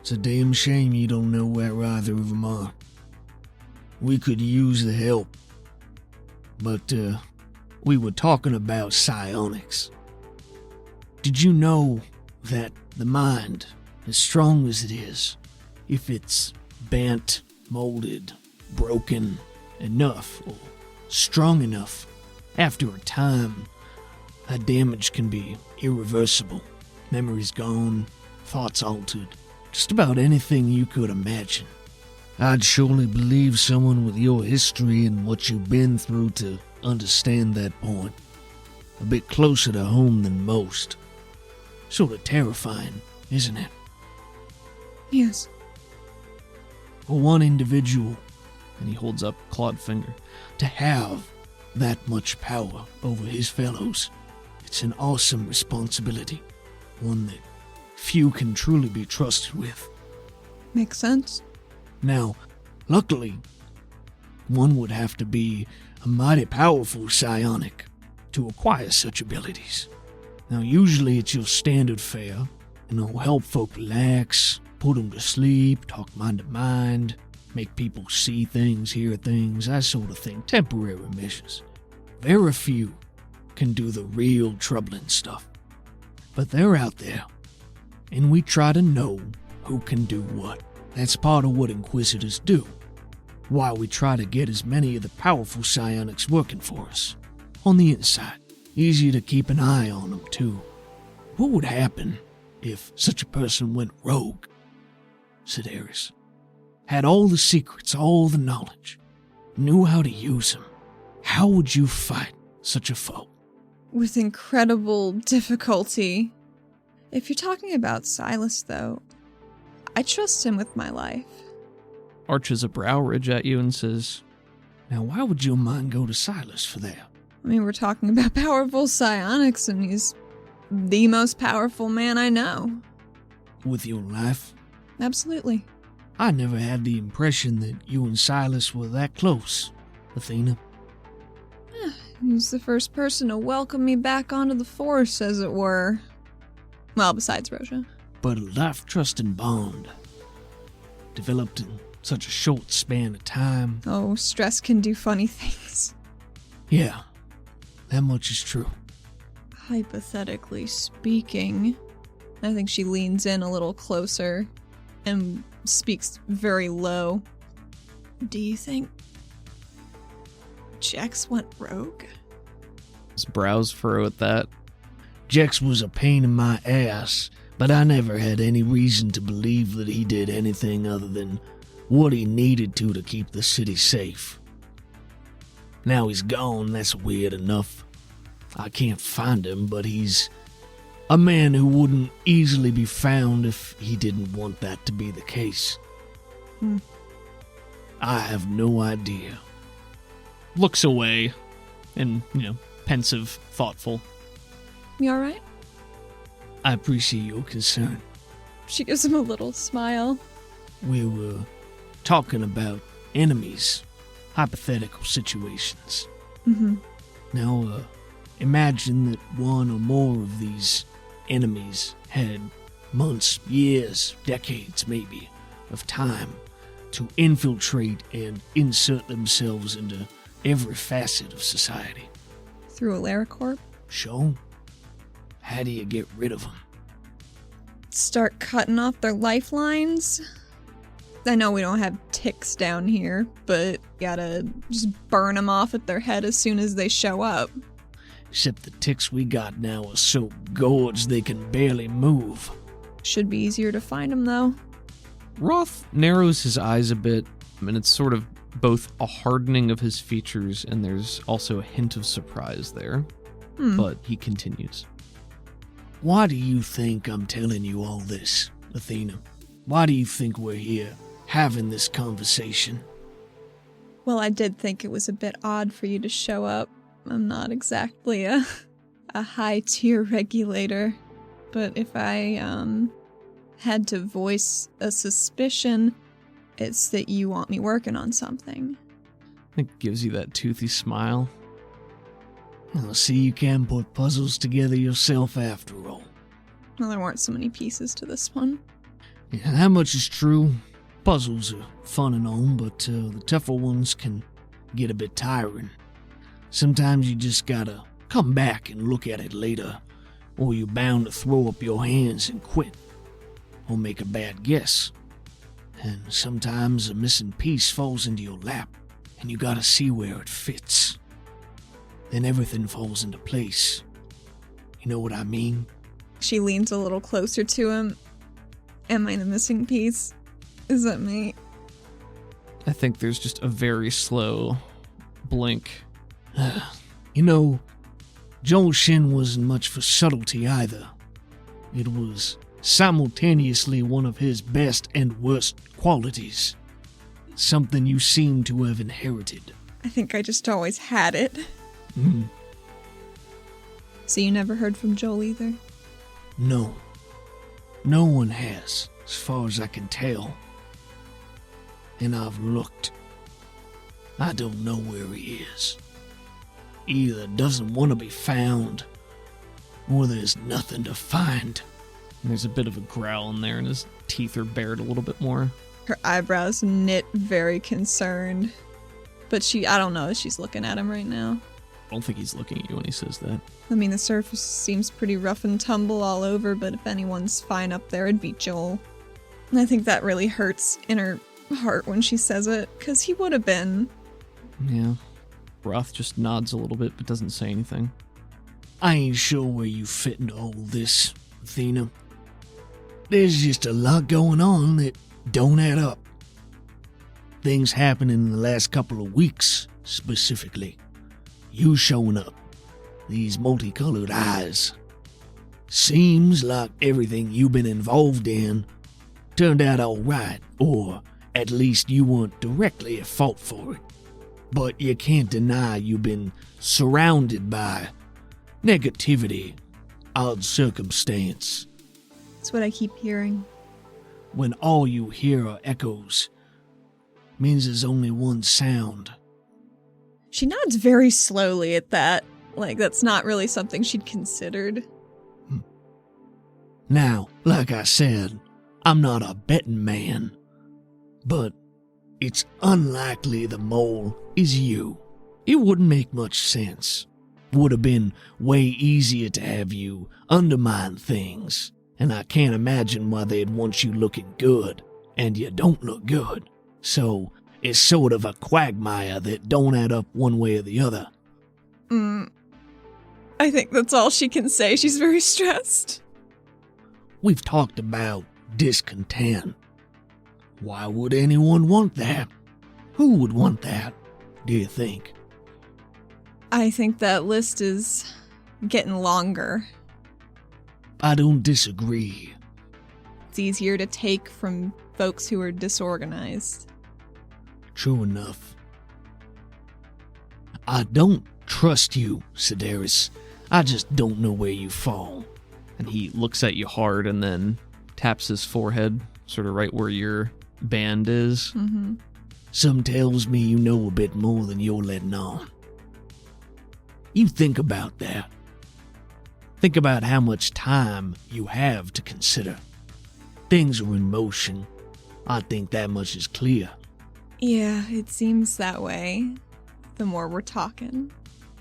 it's a damn shame you don't know where either of them are. We could use the help. But, we were talking about psionics. Did you know that the mind, as strong as it is, if it's bent, molded, broken enough, or strong enough, After a time, that damage can be irreversible. Memories gone, thoughts altered, just about anything you could imagine. I'd surely believe someone with your history and what you've been through to understand that point. A bit closer to home than most. Sort of terrifying, isn't it? Yes. For one individual, And he holds up a clawed finger. to have that much power over his fellows, it's an awesome responsibility. One that few can truly be trusted with. Makes sense. Now, luckily, one would have to be a mighty powerful psionic to acquire such abilities. Now, usually it's your standard fare, help folk relax, put them to sleep, talk mind to mind, make people see things, hear things, that sort of thing, temporary measures. Very few can do the real troubling stuff. But they're out there, and we try to know who can do what. That's part of what Inquisitors do. Why we try to get as many of the powerful psionics working for us. On the inside. Easy to keep an eye on them, too. What would happen if such a person went rogue? Said Eris. Had all the secrets, all the knowledge. Knew how to use them. How would you fight such a foe? With incredible difficulty. If you're talking about Silas, though, I trust him with my life. Arches a brow ridge at you and says, Now, why would your mind go to Silas for that? I mean, we're talking about powerful psionics, and he's the most powerful man I know. With your life? Absolutely. I never had the impression that you and Silas were that close, Athena. He's the first person to welcome me back onto the force, as it were. Well, besides Roja. But a life-trusting bond, developed in such a short span of time. Oh, stress can do funny things. Yeah, that much is true. Hypothetically speaking, I think she leans in a little closer and speaks very low. Do you think Jex went rogue? his brows furrow at that. Jex was a pain in my ass, but I never had any reason to believe that he did anything other than what he needed to keep the city safe. Now he's gone, that's weird enough. I can't find him, but he's a man who wouldn't easily be found if he didn't want that to be the case. I have no idea. Looks away and, pensive, thoughtful. You alright? I appreciate your concern. She gives him a little smile. We were talking about enemies, hypothetical situations. Mm-hmm. Now, imagine that one or more of these enemies had months, years, decades maybe, of time to infiltrate and insert themselves into every facet of society. Through a LaraCorp? Sure. How do you get rid of them? Start cutting off their lifelines? I know we don't have ticks down here, but gotta just burn them off at their head as soon as they show up. Except the ticks we got now are so gorged they can barely move. Should be easier to find them, though. Roth narrows his eyes a bit, and it's sort of both a hardening of his features and there's also a hint of surprise there. But he continues. Why do you think I'm telling you all this, Athena? Why do you think we're here, having this conversation? Well, I did think it was a bit odd for you to show up. I'm not exactly a high-tier regulator, but if I had to voice a suspicion, it's that you want me working on something. It gives you that toothy smile. Well, see, you can put puzzles together yourself after all. Well, there weren't so many pieces to this one. Yeah, that much is true. Puzzles are fun and all, but the tougher ones can get a bit tiring. Sometimes you just gotta come back and look at it later, or you're bound to throw up your hands and quit, or make a bad guess. And sometimes a missing piece falls into your lap, and you gotta see where it fits. then everything falls into place. You know what I mean? She leans a little closer to him. Am I the missing piece? Is that me? I think there's just a very slow blink. You know, Joel Shin wasn't much for subtlety either. It was simultaneously one of his best and worst qualities. Something you seem to have inherited. I think I just always had it. Mm. So you never heard from Joel either? No. No one has, as far as I can tell. And I've looked. I don't know where he is. Either doesn't want to be found, or there's nothing to find. And there's a bit of a growl in there, and his teeth are bared a little bit more. Her eyebrows knit, very concerned. But I don't know if she's looking at him right now. I don't think he's looking at you when he says that. I mean, the surface seems pretty rough and tumble all over, but if anyone's fine up there, it'd be Joel. And I think that really hurts in her heart when she says it, because he would have been. Yeah. Roth just nods a little bit, but doesn't say anything. I ain't sure where you fit into all this, Athena. There's just a lot going on that don't add up. Things happening in the last couple of weeks, specifically. You showing up. These multicolored eyes. Seems like everything you've been involved in turned out alright, or at least you weren't directly at fault for it. But you can't deny you've been surrounded by negativity, odd circumstance. That's what I keep hearing. When all you hear are echoes, means there's only one sound. She nods very slowly at that. Like, that's not really something she'd considered. Now, like I said, I'm not a betting man, but it's unlikely the mole is you. It wouldn't make much sense. Would have been way easier to have you undermine things, and I can't imagine why they'd want you looking good, and you don't look good. So, it's sort of a quagmire that don't add up one way or the other. I think that's all she can say. She's very stressed. We've talked about discontent. Why would anyone want that? Who would want that, do you think? I think that list is getting longer. I don't disagree. It's easier to take from folks who are disorganized. True enough. I don't trust you, Sedaris. I just don't know where you fall. And he looks at you hard and then taps his forehead, sort of right where your band is. Mm-hmm. Some tells me you know a bit more than you're letting on. You think about that. Think about how much time you have to consider. Things are in motion. I think that much is clear. Yeah, it seems that way. The more we're talking.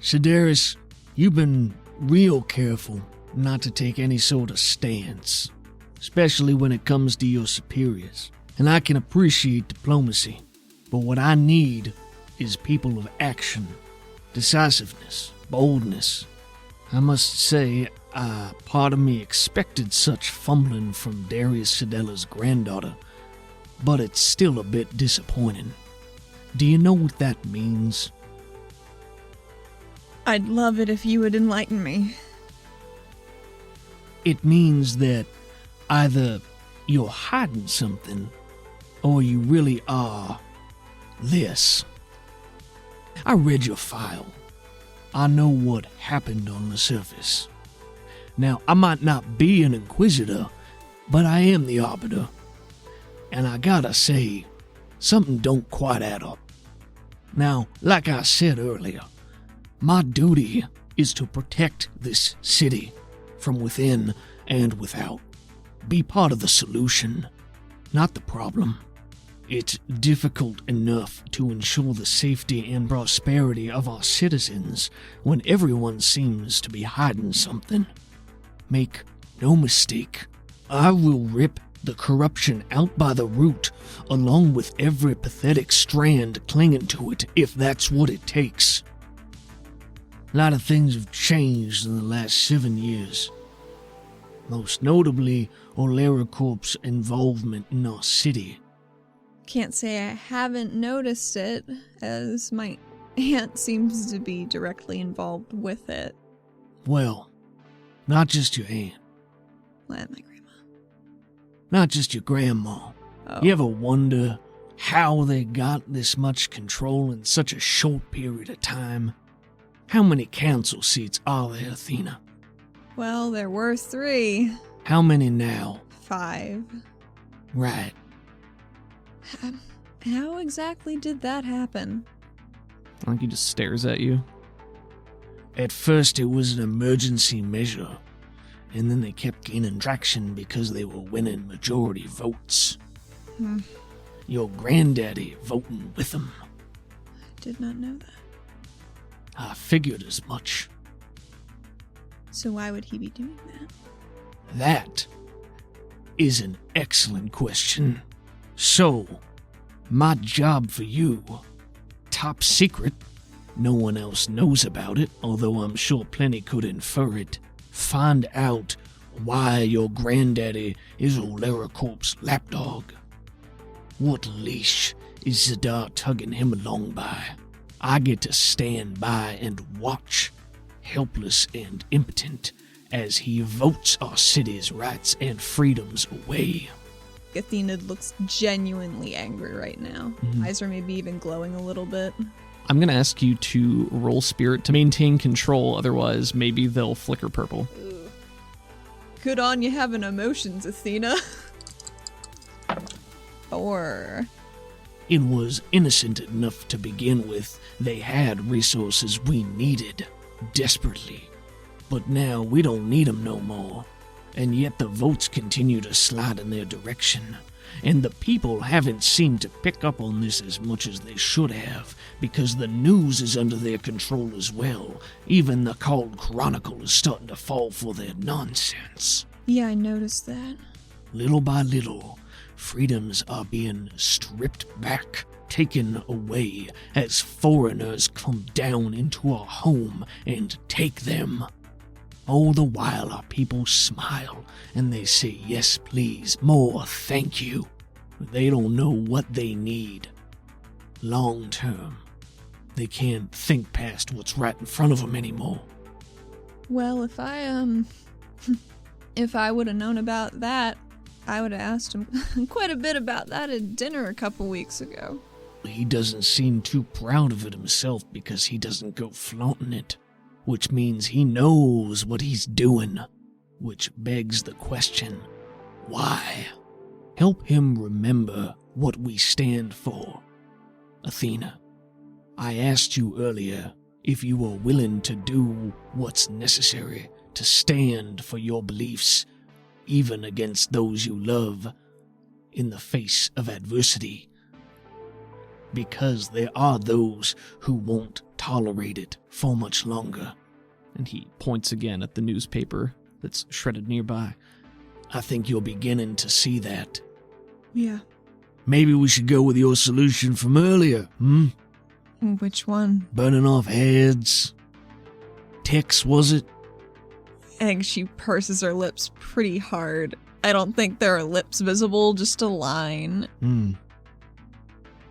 Sedaris, you've been real careful not to take any sort of stance, especially when it comes to your superiors. And I can appreciate diplomacy, but what I need is people of action, decisiveness, boldness. I must say, part of me expected such fumbling from Darius Sedella's granddaughter, but it's still a bit disappointing. Do you know what that means? I'd love it if you would enlighten me. It means that either you're hiding something, or you really are this. I read your file. I know what happened on the surface. Now, I might not be an inquisitor, but I am the arbiter. And I gotta say, something don't quite add up. Now, like I said earlier, my duty is to protect this city from within and without. Be part of the solution, not the problem. It's difficult enough to ensure the safety and prosperity of our citizens when everyone seems to be hiding something. Make no mistake, I will rip the corruption out by the root, along with every pathetic strand clinging to it, if that's what it takes. A lot of things have changed in the last 7 years. Most notably, Oleracorp's involvement in our city. Can't say I haven't noticed it, as my aunt seems to be directly involved with it. Well, not just your aunt. Well, my grandma. Not just your grandma. Oh. You ever wonder how they got this much control in such a short period of time? How many council seats are there, Athena? Well, there were 3. How many now? 5. Right. How exactly did that happen? I think he just stares at you. At first it was an emergency measure, and then they kept gaining traction because they were winning majority votes. Your granddaddy voting with them. I did not know that. I figured as much. So why would he be doing that? That is an excellent question. So, my job for you, top secret, no one else knows about it, although I'm sure plenty could infer it. Find out why your granddaddy is Oleracorp's lapdog. What leash is Zadar tugging him along by? I get to stand by and watch, helpless and impotent, as he votes our city's rights and freedoms away. Athena looks genuinely angry right now. Eyes are maybe even glowing a little bit. I'm going to ask you to roll spirit to maintain control, otherwise maybe they'll flicker purple. Ooh. Good on you having emotions, Athena. 4. It was innocent enough to begin with. They had resources we needed, desperately. But now we don't need them no more. And yet the votes continue to slide in their direction. And the people haven't seemed to pick up on this as much as they should have, because the news is under their control as well. Even the Cold Chronicle is starting to fall for their nonsense. Yeah, I noticed that. Little by little, freedoms are being stripped back, taken away, as foreigners come down into our home and take them. All the while our people smile and they say, yes please, more thank you. They don't know what they need. Long term, they can't think past what's right in front of them anymore. Well, if I would have known about that, I would have asked him quite a bit about that at dinner a couple weeks ago. He doesn't seem too proud of it himself because he doesn't go flaunting it, which means he knows what he's doing, which begs the question, why? Help him remember what we stand for. Athena, I asked you earlier if you were willing to do what's necessary to stand for your beliefs, even against those you love, in the face of adversity. Because there are those who won't tolerate it for much longer. And he points again at the newspaper that's shredded nearby. I think you're beginning to see that. Yeah. Maybe we should go with your solution from earlier, Which one? Burning off heads. Tex, was it? I think she purses her lips pretty hard. I don't think there are lips visible, just a line.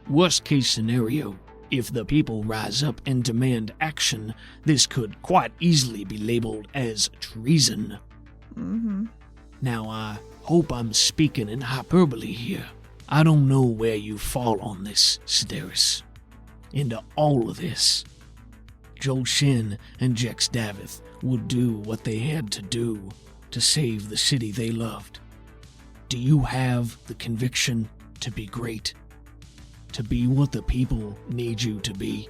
Worst case scenario, if the people rise up and demand action, this could quite easily be labeled as treason. Now, I hope I'm speaking in hyperbole here. I don't know where you fall on this, Sedaris. Into all of this, Joel Shin and Jex Davith would do what they had to do to save the city they loved. Do you have the conviction to be great? To be what the people need you to be?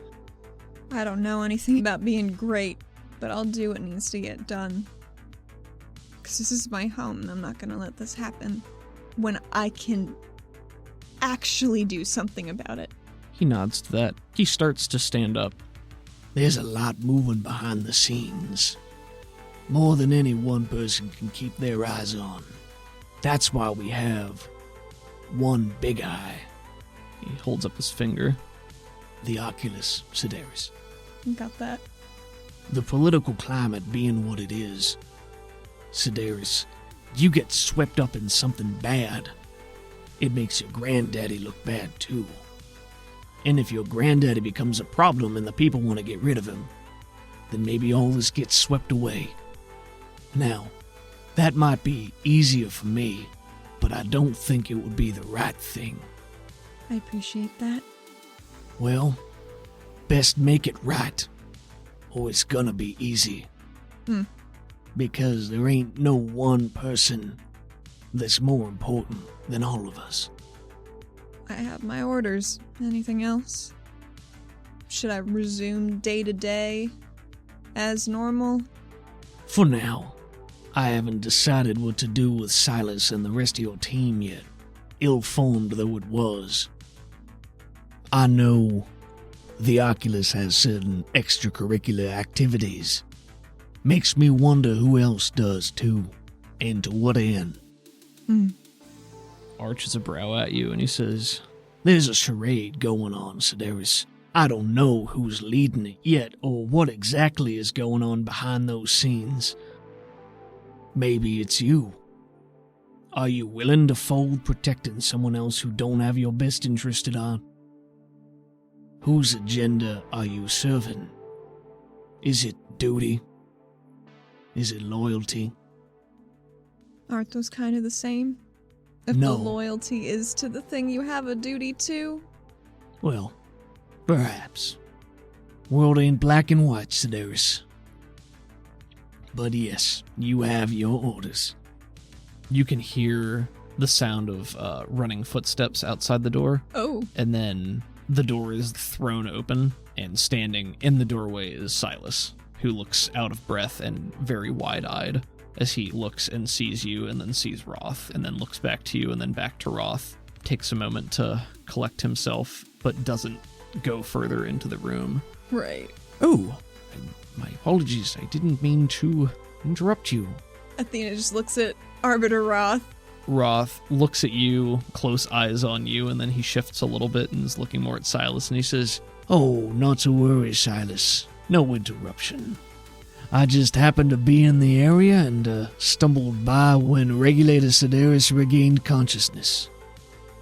I don't know anything about being great, but I'll do what needs to get done. Because this is my home, and I'm not going to let this happen when I can actually do something about it. He nods to that. He starts to stand up. There's a lot moving behind the scenes. More than any one person can keep their eyes on. That's why we have one big eye. He holds up his finger. The Oculus Sedaris. Got that. The political climate being what it is, Sedaris, you get swept up in something bad, it makes your granddaddy look bad too. And if your granddaddy becomes a problem and the people want to get rid of him, then maybe all this gets swept away. Now, that might be easier for me, but I don't think it would be the right thing. I appreciate that. Well, best make it right, or it's gonna be easy. Because there ain't no one person that's more important than all of us. I have my orders. Anything else? Should I resume day-to-day as normal? For now, I haven't decided what to do with Silas and the rest of your team yet, ill-formed though it was. I know the Oculus has certain extracurricular activities. Makes me wonder who else does too, and to what end. Arches a brow at you and he says, There's a charade going on, Sedaris. I don't know who's leading it yet, or what exactly is going on behind those scenes. Maybe it's you. Are you willing to fold protecting someone else who don't have your best interest at heart? Whose agenda are you serving? Is it duty? Is it loyalty? Aren't those kind of the same? If No. the loyalty is to the thing you have a duty to? Well, perhaps. World ain't black and white, Sedaris. But yes, you have your orders. you can hear the sound of running footsteps outside the door. Oh. And then the door is thrown open, and standing in the doorway is Silas, who looks out of breath and very wide-eyed as he looks and sees you and then sees Roth and then looks back to you and then back to Roth. Takes a moment to collect himself, but doesn't go further into the room. Right. Oh, my apologies. I didn't mean to interrupt you. Athena just looks at Arbiter Roth. Roth looks at you, close eyes on you, and then he shifts a little bit and is looking more at Silas, and he says, Oh, not to worry, Silas. No interruption. I just happened to be in the area and stumbled by when Regulator Sedaris regained consciousness.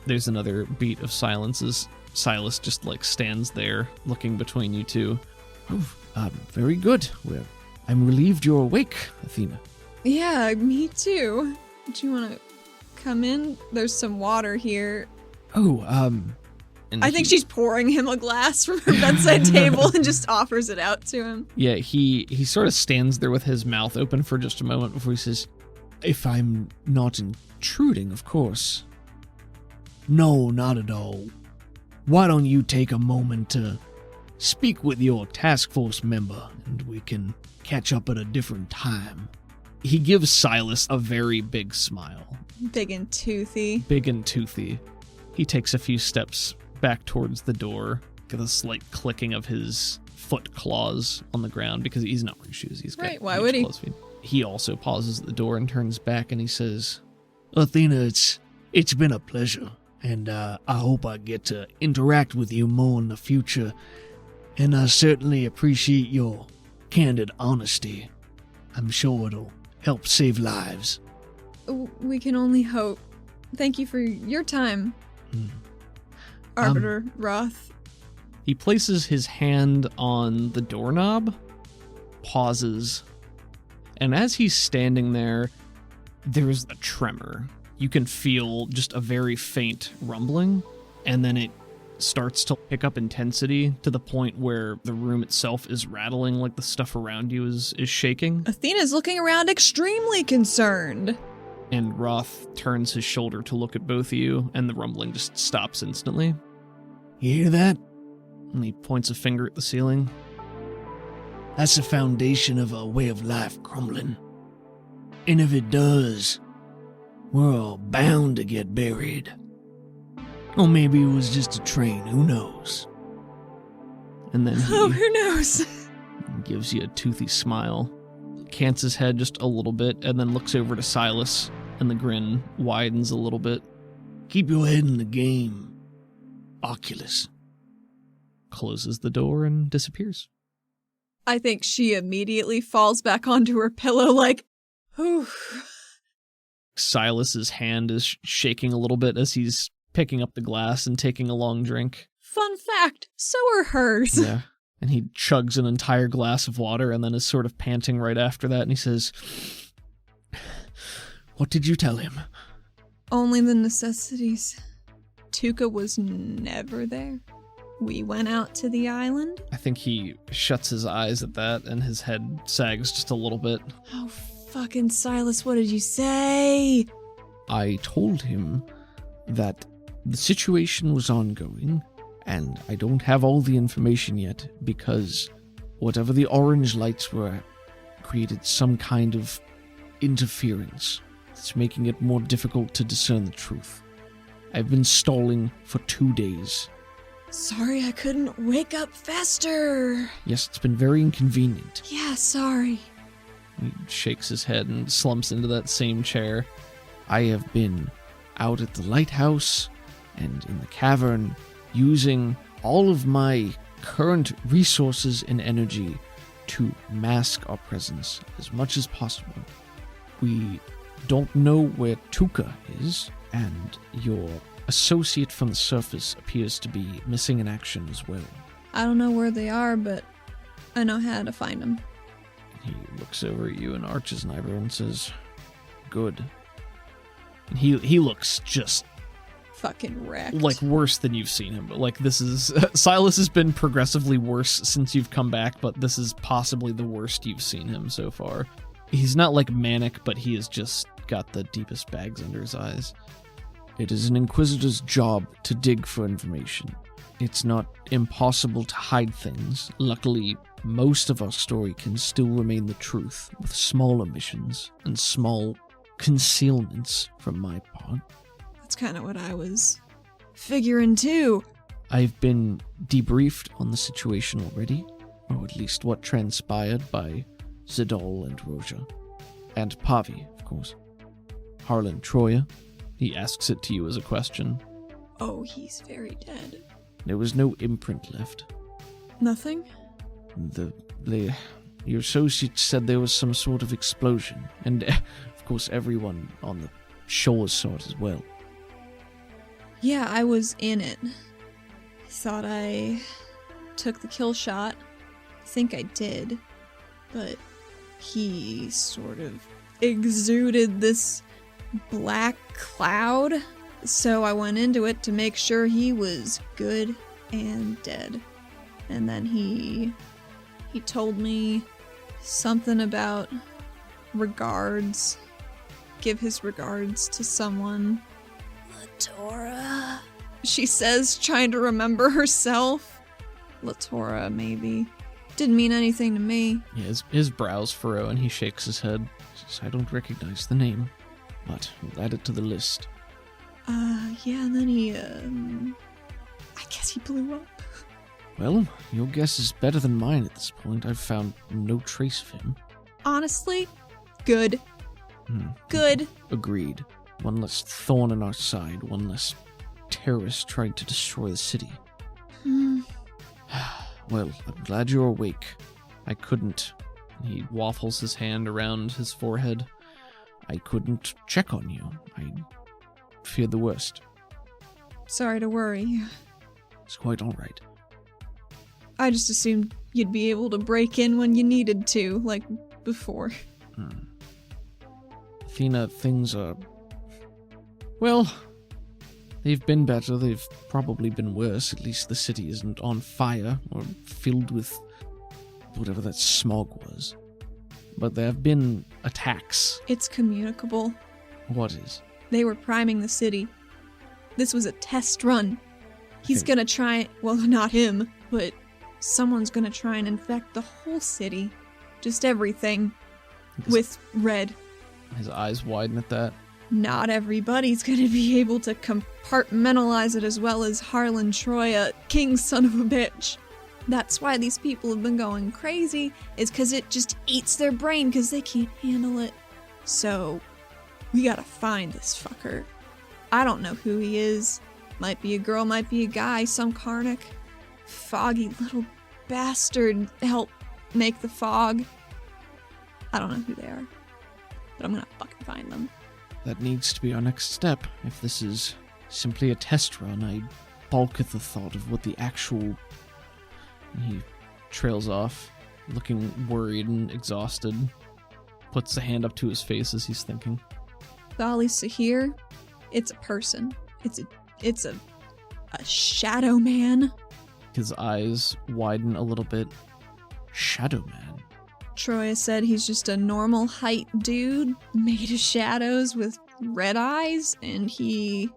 There's another beat of silence as Silas just stands there looking between you two. Oh, very good. Well, I'm relieved you're awake, Athena. Yeah, me too. Do you want to come in? There's some water here. Oh, And I think she's pouring him a glass from her bedside table and just offers it out to him. Yeah, he sort of stands there with his mouth open for just a moment before he says, if I'm not intruding, of course. No, not at all. Why don't you take a moment to speak with your task force member, and we can catch up at a different time. He gives Silas a very big smile. Big and toothy. Big and toothy. He takes a few steps back towards the door, with a slight clicking of his foot claws on the ground because he's not wearing shoes. He's got Right, why huge would he? claws feet. He also pauses at the door and turns back and he says, Athena, it's been a pleasure, and I hope I get to interact with you more in the future, and I certainly appreciate your candid honesty. I'm sure it'll help save lives. We can only hope. Thank you for your time, Arbiter Roth. he places his hand on the doorknob, pauses, and as he's standing there, there's a tremor. You can feel just a very faint rumbling, and then it starts to pick up intensity to the point where the room itself is rattling like the stuff around you is shaking. Athena's looking around extremely concerned. And Roth turns his shoulder to look at both of you, and the rumbling just stops instantly. You hear that? And he points a finger at the ceiling. That's the foundation of a way of life crumbling. And if it does, we're all bound to get buried. Or maybe it was just a train, who knows? And then Oh, he who knows? gives you a toothy smile, cants his head just a little bit, and then looks over to Silas, and the grin widens a little bit. Keep your head in the game, Oculus. Closes the door and disappears. I think she immediately falls back onto her pillow like, whew. Silas's hand is shaking a little bit as he's picking up the glass and taking a long drink. Fun fact, so are hers. Yeah. And he chugs an entire glass of water and then is sort of panting right after that, and he says, "What did you tell him?" Only the necessities. Tuka was never there. We went out to the island. I think he shuts his eyes at that and his head sags just a little bit. Oh, fucking Silas, what did you say? I told him that the situation was ongoing, and I don't have all the information yet because whatever the orange lights were created some kind of interference that's making it more difficult to discern the truth. I've been stalling for 2 days. Sorry I couldn't wake up faster. Yes, it's been very inconvenient. Yeah, sorry. He shakes his head and slumps into that same chair. I have been out at the lighthouse and in the cavern using all of my current resources and energy to mask our presence as much as possible. We don't know where Tuka is, and your associate from the surface appears to be missing in action as well. I don't know where they are, but I know how to find them. He looks over at you and arches an eyebrow and says, "Good." And he looks just Fucking wrecked. like worse than you've seen him. But like this is Silas has been progressively worse since you've come back, but this is possibly the worst you've seen him so far. He's not like manic, but he has just got the deepest bags under his eyes. It is an Inquisitor's job to dig for information. It's not impossible to hide things. Luckily, most of our story can still remain the truth, with small omissions and small concealments from my part. That's kind of what I was figuring too. I've been debriefed on the situation already, or at least what transpired by Zidal and Roja. And Pavi, of course. Harlan Troya. He asks it to you as a question. Oh, he's very dead. There was no imprint left. Nothing? Your associate said there was some sort of explosion, and of course everyone on the shore saw it as well. Yeah, I was in it. Thought I took the kill shot. I think I did. But he sort of exuded this black cloud. So I went into it to make sure he was good and dead. And then he told me something about regards. Give his regards to someone. Latora. She says, trying to remember herself. Latora, maybe. Didn't mean anything to me. Yeah, his brows furrow and he shakes his head. He says, "I don't recognize the name, but we'll add it to the list." Yeah, and then I guess he blew up. Well, your guess is better than mine at this point. I've found no trace of him. Honestly, good. Good. Agreed. One less thorn in our side, one less terrorist trying to destroy the city. Well, I'm glad you're awake. I couldn't. He waffles his hand around his forehead. I couldn't check on you. I feared the worst. Sorry to worry. It's quite all right. I just assumed you'd be able to break in when you needed to, like before. Athena, things are... Well, they've been better. They've probably been worse. At least the city isn't on fire or filled with whatever that smog was. But there have been attacks. It's communicable. What is? They were priming the city. This was a test run. He's gonna try... Well, not him, but someone's gonna try and infect the whole city. Just everything. With red. His eyes widen at that. Not everybody's gonna be able to compartmentalize it as well as Harlan Troya, king's son of a bitch. That's why these people have been going crazy, is because it just eats their brain because they can't handle it. So, we gotta find this fucker. I don't know who he is. Might be a girl, might be a guy, some Karnak. Foggy little bastard helped make the fog. I don't know who they are, but I'm gonna fucking find them. That needs to be our next step. If this is simply a test run, I balk at the thought of what the actual... He trails off, looking worried and exhausted. Puts the hand up to his face as he's thinking. Golly, Sahir, it's a person. It's a shadow man. His eyes widen a little bit. Shadow man? Troya said he's just a normal height dude made of shadows with red eyes, and he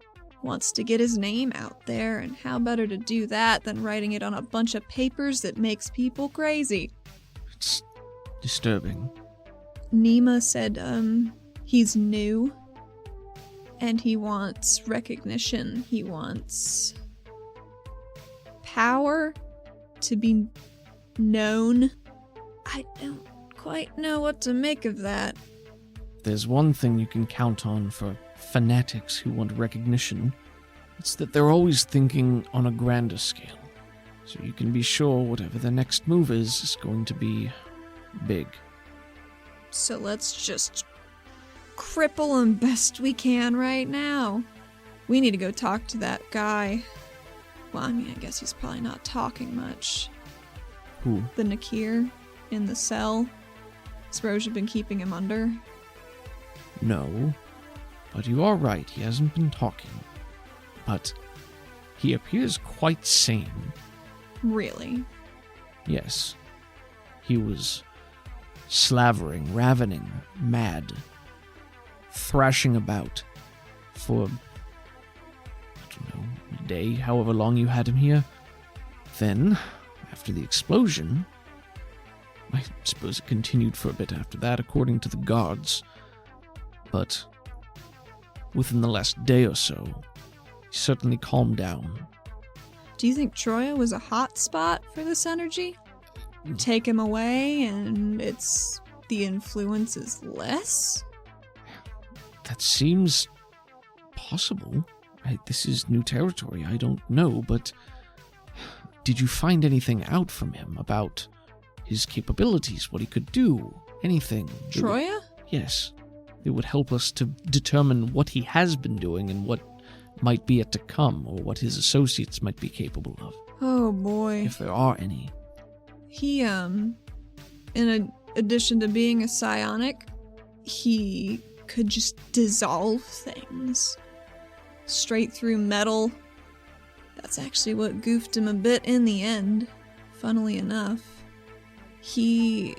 wants to get his name out there, and how better to do that than writing it on a bunch of papers that makes people crazy. It's disturbing. Nima said, he's new, and he wants recognition. He wants power to be known. I don't quite know what to make of that. There's one thing you can count on for fanatics who want recognition. It's that they're always thinking on a grander scale. So you can be sure whatever the next move is going to be big. So let's just cripple him best we can right now. We need to go talk to that guy. Well, I mean, I guess he's probably not talking much. Who? The Nakir in the cell. Has Roja been keeping him under? No. But you are right, he hasn't been talking. But he appears quite sane. Really? Yes. He was slavering, ravening, mad, thrashing about for, I don't know, a day, however long you had him here. Then, after the explosion, I suppose it continued for a bit after that, according to the guards, but within the last day or so, he certainly calmed down. Do you think Troya was a hot spot for this energy? Take him away and the influence is less? That seems possible. This is new territory, I don't know, but did you find anything out from him about his capabilities, what he could do, anything? Troya? Yes. It would help us to determine what he has been doing and what might be yet to come, or what his associates might be capable of. Oh boy. If there are any. He, in addition to being a psionic, he could just dissolve things. Straight through metal. That's actually what goofed him a bit in the end, funnily enough. He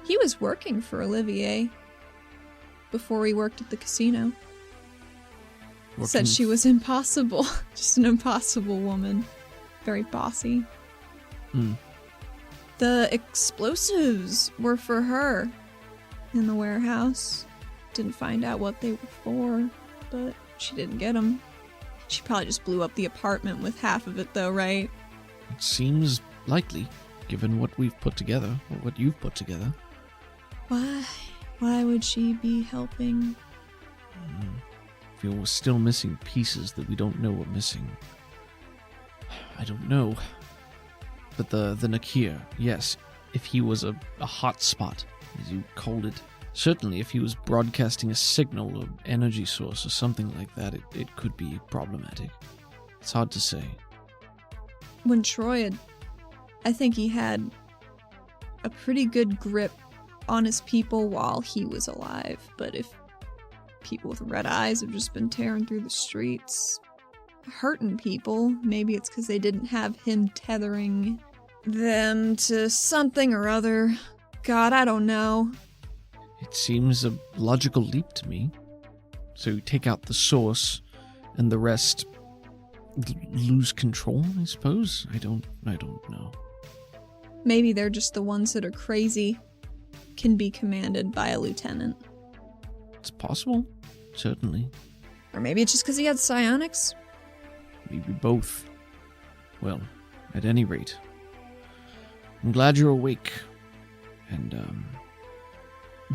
was working for Olivier before he worked at the casino. Said she was impossible. Just an impossible woman. Very bossy. The explosives were for her in the warehouse. Didn't find out what they were for, but she didn't get them. She probably just blew up the apartment with half of it though, right? It seems likely, given what we've put together, or what you've put together. Why would she be helping? If we're still missing pieces that we don't know are missing. I don't know. But the Nakir, yes, if he was a hot spot, as you called it, certainly if he was broadcasting a signal or energy source or something like that, it could be problematic. It's hard to say. When Troy I think he had a pretty good grip on his people while he was alive, but if people with red eyes have just been tearing through the streets, hurting people, maybe it's because they didn't have him tethering them to something or other. God, I don't know. It seems a logical leap to me. So you take out the source, and the rest lose control, I suppose? I don't know. Maybe they're just the ones that are crazy, can be commanded by a lieutenant. It's possible, certainly. Or maybe it's just because he had psionics. Maybe both. Well, at any rate, I'm glad you're awake. And,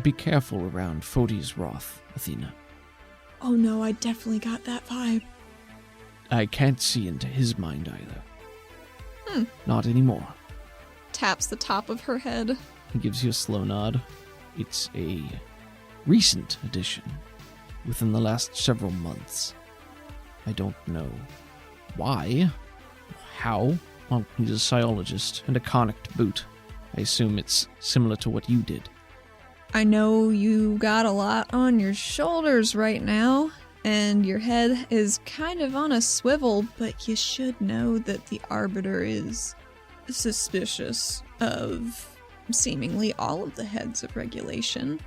be careful around Fodi's wrath, Athena. Oh no, I definitely got that vibe. I can't see into his mind either. Not anymore. taps the top of her head. He gives you a slow nod. It's a recent addition, within the last several months. I don't know why, how. Well, he's a psiologist and a conic to boot. I assume it's similar to what you did. I know you got a lot on your shoulders right now, and your head is kind of on a swivel, but you should know that the Arbiter is suspicious of seemingly all of the heads of regulation.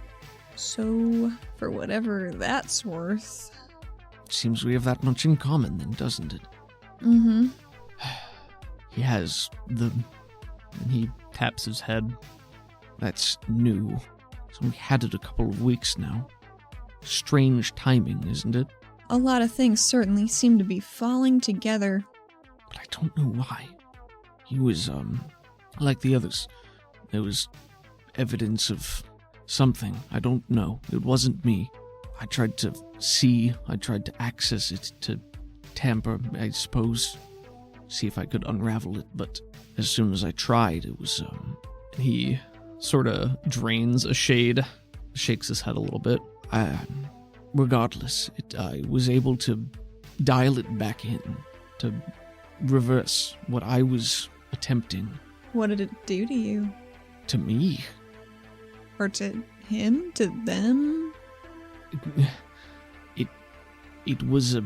So, for whatever that's worth... Seems we have that much in common then, doesn't it? Mm-hmm. He has the... And he taps his head. That's new. So we had it a couple of weeks now. Strange timing, isn't it? A lot of things certainly seem to be falling together. But I don't know why. He was, like the others. There was evidence of something. I don't know. It wasn't me. I tried to see. I tried to access it, to tamper, I suppose. See if I could unravel it, but as soon as I tried, it was, He sort of drains a shade, shakes his head a little bit. Regardless, I was able to dial it back in, to reverse what I was attempting. What did it do to you? To me? Or to him? To them? It was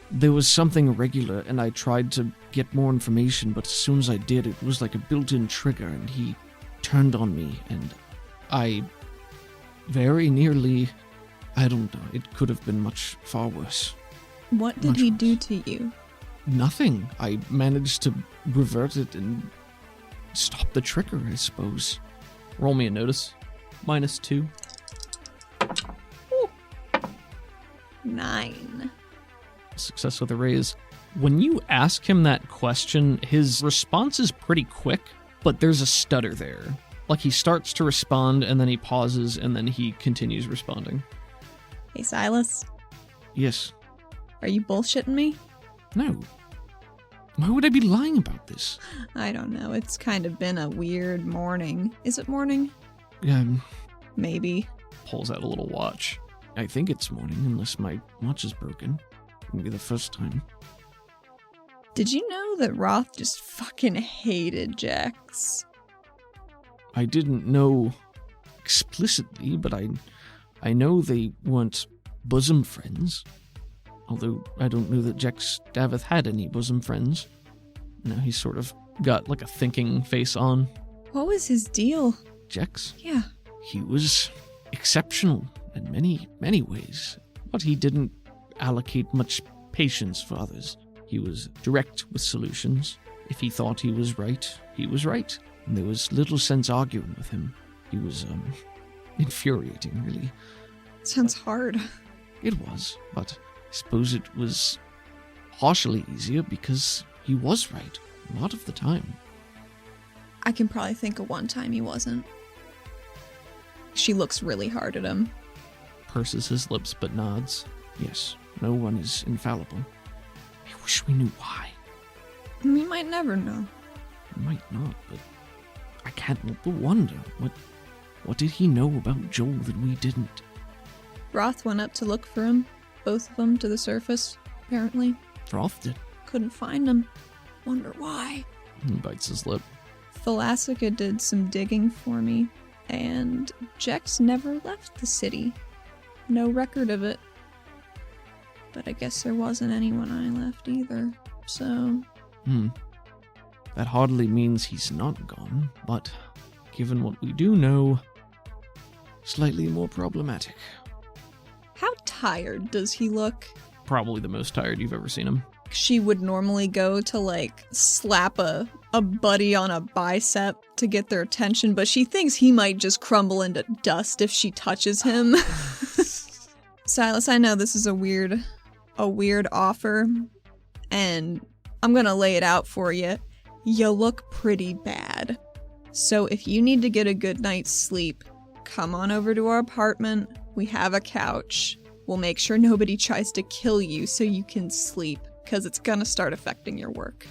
there was something irregular, and I tried to get more information, but as soon as I did, it was like a built-in trigger, and he turned on me, and I very nearly... I don't know, it could have been much far worse. What did he do to you? Nothing. I managed to revert it and stop the trigger, I suppose. Roll me a notice. -2. Ooh. 9. Success with a raise. When you ask him that question, his response is pretty quick, but there's a stutter there. Like he starts to respond, and then he pauses, and then he continues responding. Hey, Silas. Yes. Are you bullshitting me? No. Why would I be lying about this? I don't know. It's kind of been a weird morning. Is it morning? Maybe. Pulls out a little watch. I think it's morning, unless my watch is broken. Maybe the first time. Did you know that Roth just fucking hated Jax? I didn't know explicitly, but I know they weren't bosom friends. Although I don't know that Jax Davith had any bosom friends. Now he's sort of got like a thinking face on. What was his deal? Jax? Yeah. He was exceptional in many, many ways, but he didn't allocate much patience for others. He was direct with solutions. If he thought he was right, and there was little sense arguing with him. He was, infuriating, really. Sounds hard. It was, but I suppose it was partially easier because he was right a lot of the time. I can probably think of one time he wasn't. She looks really hard at him. Purses his lips but nods. Yes, no one is infallible. I wish we knew why. We might never know. We might not, but I can't help but wonder. What did he know about Joel that we didn't? Roth went up to look for him. Both of them to the surface, apparently. Roth did. Couldn't find him. Wonder why. He bites his lip. Thalassica did some digging for me, and Jex never left the city. No record of it. But I guess there wasn't anyone I left either, so... That hardly means he's not gone, but given what we do know, slightly more problematic. How tired does he look? Probably the most tired you've ever seen him. She would normally go to, like, slap a buddy on a bicep to get their attention, but she thinks he might just crumble into dust if she touches him. Silas, I know this is a weird offer, and I'm gonna lay it out for you. You look pretty bad. So if you need to get a good night's sleep, come on over to our apartment. We have a couch. We'll make sure nobody tries to kill you so you can sleep, because it's gonna start affecting your work.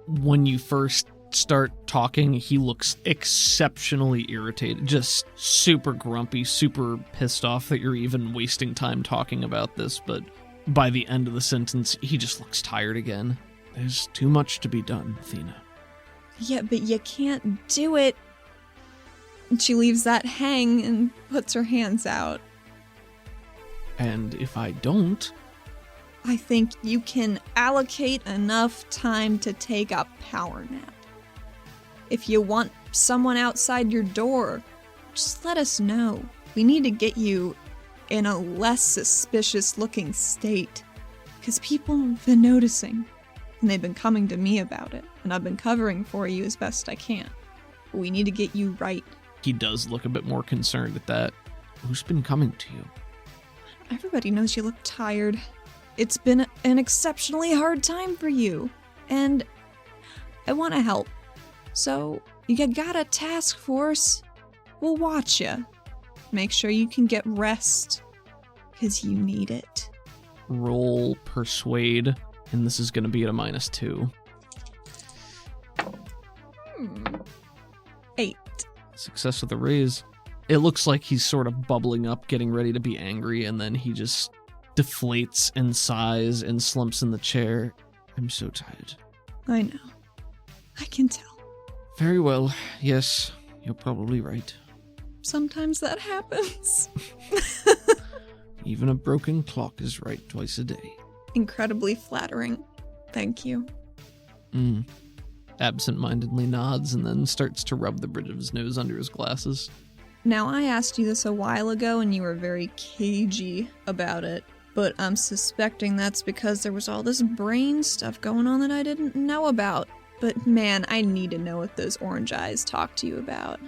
When you first start talking, he looks exceptionally irritated, just super grumpy, super pissed off that you're even wasting time talking about this, but by the end of the sentence, he just looks tired again. There's too much to be done, Athena. Yeah, but you can't do it. And she leaves that hang and puts her hands out. And if I don't... I think you can allocate enough time to take a power nap. If you want someone outside your door, just let us know. We need to get you in a less suspicious looking state. Because people have been noticing. And they've been coming to me about it. And I've been covering for you as best I can. But we need to get you right. He does look a bit more concerned at that. Who's been coming to you? Everybody knows you look tired. It's been an exceptionally hard time for you. And I want to help. So, you got a task force. We'll watch you. Make sure you can get rest. Because you need it. Roll persuade, and this is going to be at a -2. 8. Success with a raise. It looks like he's sort of bubbling up, getting ready to be angry, and then he just deflates and sighs and slumps in the chair. I'm so tired. I know. I can tell. Very well. Yes, you're probably right. Sometimes that happens. Even a broken clock is right twice a day. Incredibly flattering. Thank you. Absent-mindedly nods and then starts to rub the bridge of his nose under his glasses. Now, I asked you this a while ago and you were very cagey about it, but I'm suspecting that's because there was all this brain stuff going on that I didn't know about. But man, I need to know what those orange eyes talk to you about.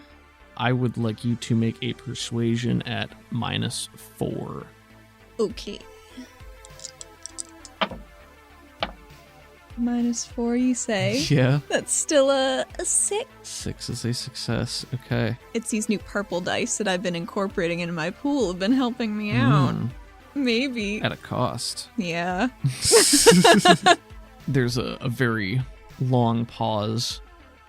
I would like you to make a persuasion at -4. Okay. -4, you say? Yeah. That's still a 6. 6 is a success. Okay. It's these new purple dice that I've been incorporating into my pool have been helping me out. Maybe. At a cost. Yeah. There's a very long pause,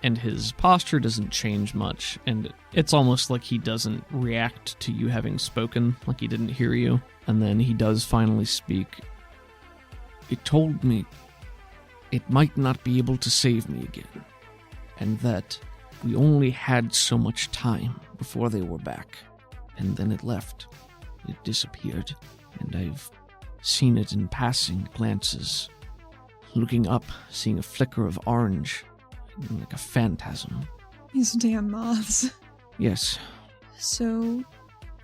and his posture doesn't change much, and it's almost like he doesn't react to you having spoken, like he didn't hear you. And then he does finally speak. It told me it might not be able to save me again, and that we only had so much time before they were back, and then it left. It disappeared, and I've seen it in passing glances. Looking up, seeing a flicker of orange, like a phantasm. These damn moths. Yes. So,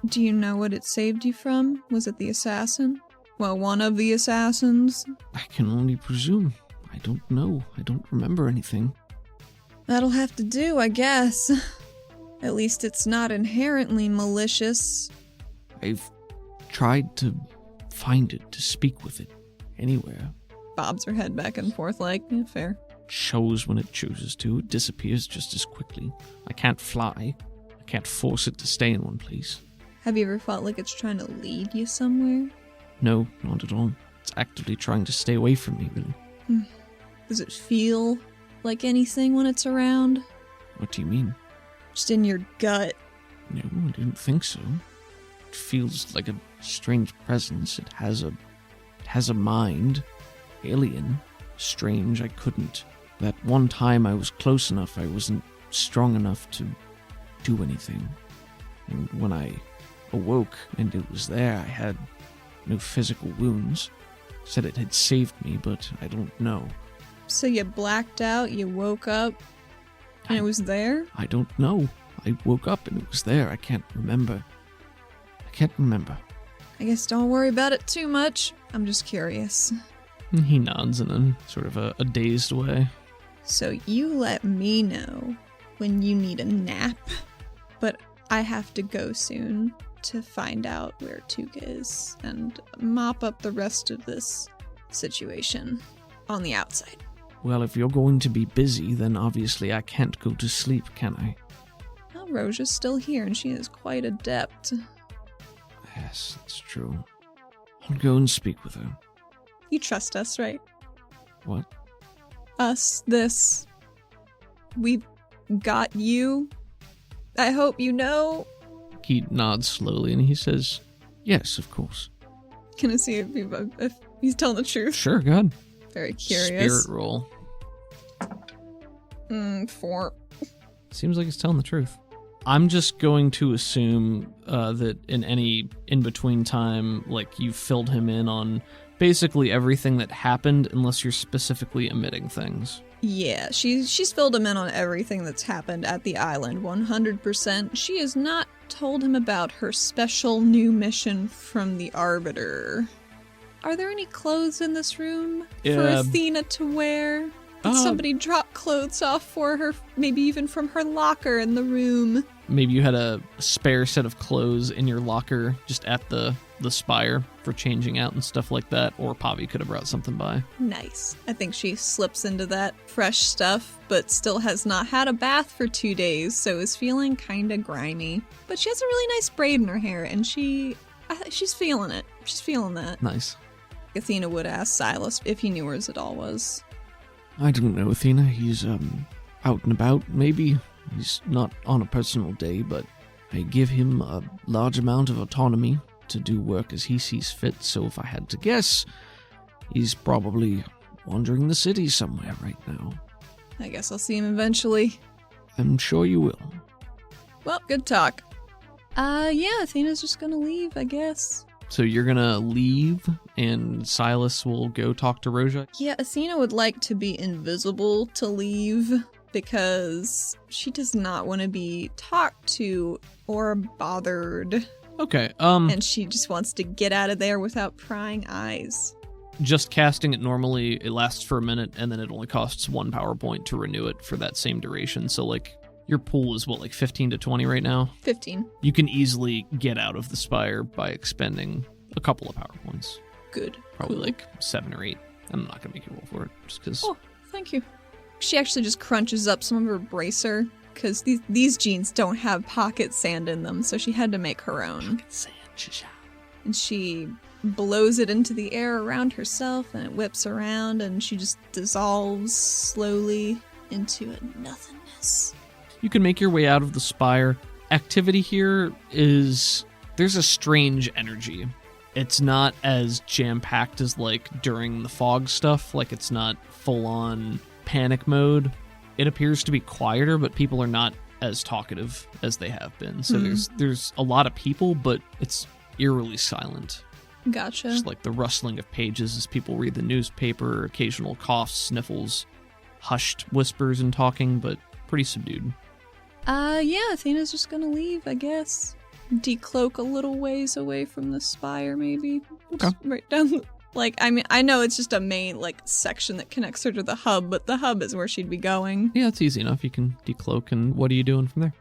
do you know what it saved you from? Was it the assassin? Well, one of the assassins? I can only presume. I don't know. I don't remember anything. That'll have to do, I guess. At least it's not inherently malicious. I've tried to find it, to speak with it, anywhere. Bobs her head back and forth like, yeah, fair. It shows when it chooses to. It disappears just as quickly. I can't fly. I can't force it to stay in one place. Have you ever felt like it's trying to lead you somewhere? No, not at all. It's actively trying to stay away from me, really. Does it feel like anything when it's around? What do you mean? Just in your gut. No, I didn't think so. It feels like a strange presence. It has a mind. Alien. Strange, I couldn't. That one time I was close enough, I wasn't strong enough to do anything. And when I awoke and it was there, I had no physical wounds. Said it had saved me, but I don't know. So you blacked out, you woke up, and it was there? I don't know. I woke up and it was there. I can't remember. I guess don't worry about it too much. I'm just curious. He nods in a sort of a dazed way. So you let me know when you need a nap, but I have to go soon to find out where Tuka is and mop up the rest of this situation on the outside. Well, if you're going to be busy, then obviously I can't go to sleep, can I? Well, Roja's still here and she is quite adept. Yes, that's true. I'll go and speak with her. You trust us, right? What? Us, this. We got you. I hope you know. He nods slowly and he says, yes, of course. Can I see if he's telling the truth? Sure, go ahead. Very curious. Spirit roll. 4. Seems like he's telling the truth. I'm just going to assume that in any in-between time, like, you've filled him in on basically everything that happened unless you're specifically omitting things. Yeah, she's filled him in on everything that's happened at the island, 100%. She has not told him about her special new mission from the Arbiter. Are there any clothes in this room for Athena to wear? Did somebody drop clothes off for her, maybe even from her locker in the room? Maybe you had a spare set of clothes in your locker just at the spire for changing out and stuff like that, or Pavi could have brought something by. Nice. I think she slips into that fresh stuff, but still has not had a bath for 2 days, so is feeling kind of grimy. But she has a really nice braid in her hair, and she's feeling it. She's feeling that. Nice. Athena would ask Silas if he knew where Zadal was. I don't know, Athena. He's, out and about, maybe. He's not on a personal day, but I give him a large amount of autonomy to do work as he sees fit, so if I had to guess, he's probably wandering the city somewhere right now. I guess I'll see him eventually. I'm sure you will. Well, good talk. Yeah, Athena's just gonna leave, I guess. So you're gonna leave, and Silas will go talk to Roja? Yeah, Athena would like to be invisible to leave, because she does not want to be talked to or bothered. Okay, And she just wants to get out of there without prying eyes. just casting it normally, it lasts for a minute, and then it only costs 1 power point to renew it for that same duration. So, like, your pool is, what, like 15 to 20 right now? 15. You can easily get out of the spire by expending a couple of power points. Good. Probably Cool. like 7 or 8. I'm not going to make you roll for it, just because... Oh, thank you. She actually just crunches up some of her bracer, because these jeans don't have pocket sand in them, so she had to make her own. Pocket sand, shisha. And she blows it into the air around herself, and it whips around, and she just dissolves slowly into a nothingness. You can make your way out of the spire. Activity here is... there's a strange energy. It's not as jam-packed as, like, during the fog stuff. Like, it's not full-on panic mode. It appears to be quieter, but people are not as talkative as they have been. So there's a lot of people, but it's eerily silent. Gotcha. Just like the rustling of pages as people read the newspaper, occasional coughs, sniffles, hushed whispers and talking, but pretty subdued. Yeah, Athena's just gonna leave, I guess. Decloak a little ways away from the spire, maybe. Okay. Just right down the... Like, I mean, I know it's just a main, like, section that connects her to the hub, but the hub is where she'd be going. Yeah, it's easy enough. You can decloak, and what are you doing from there?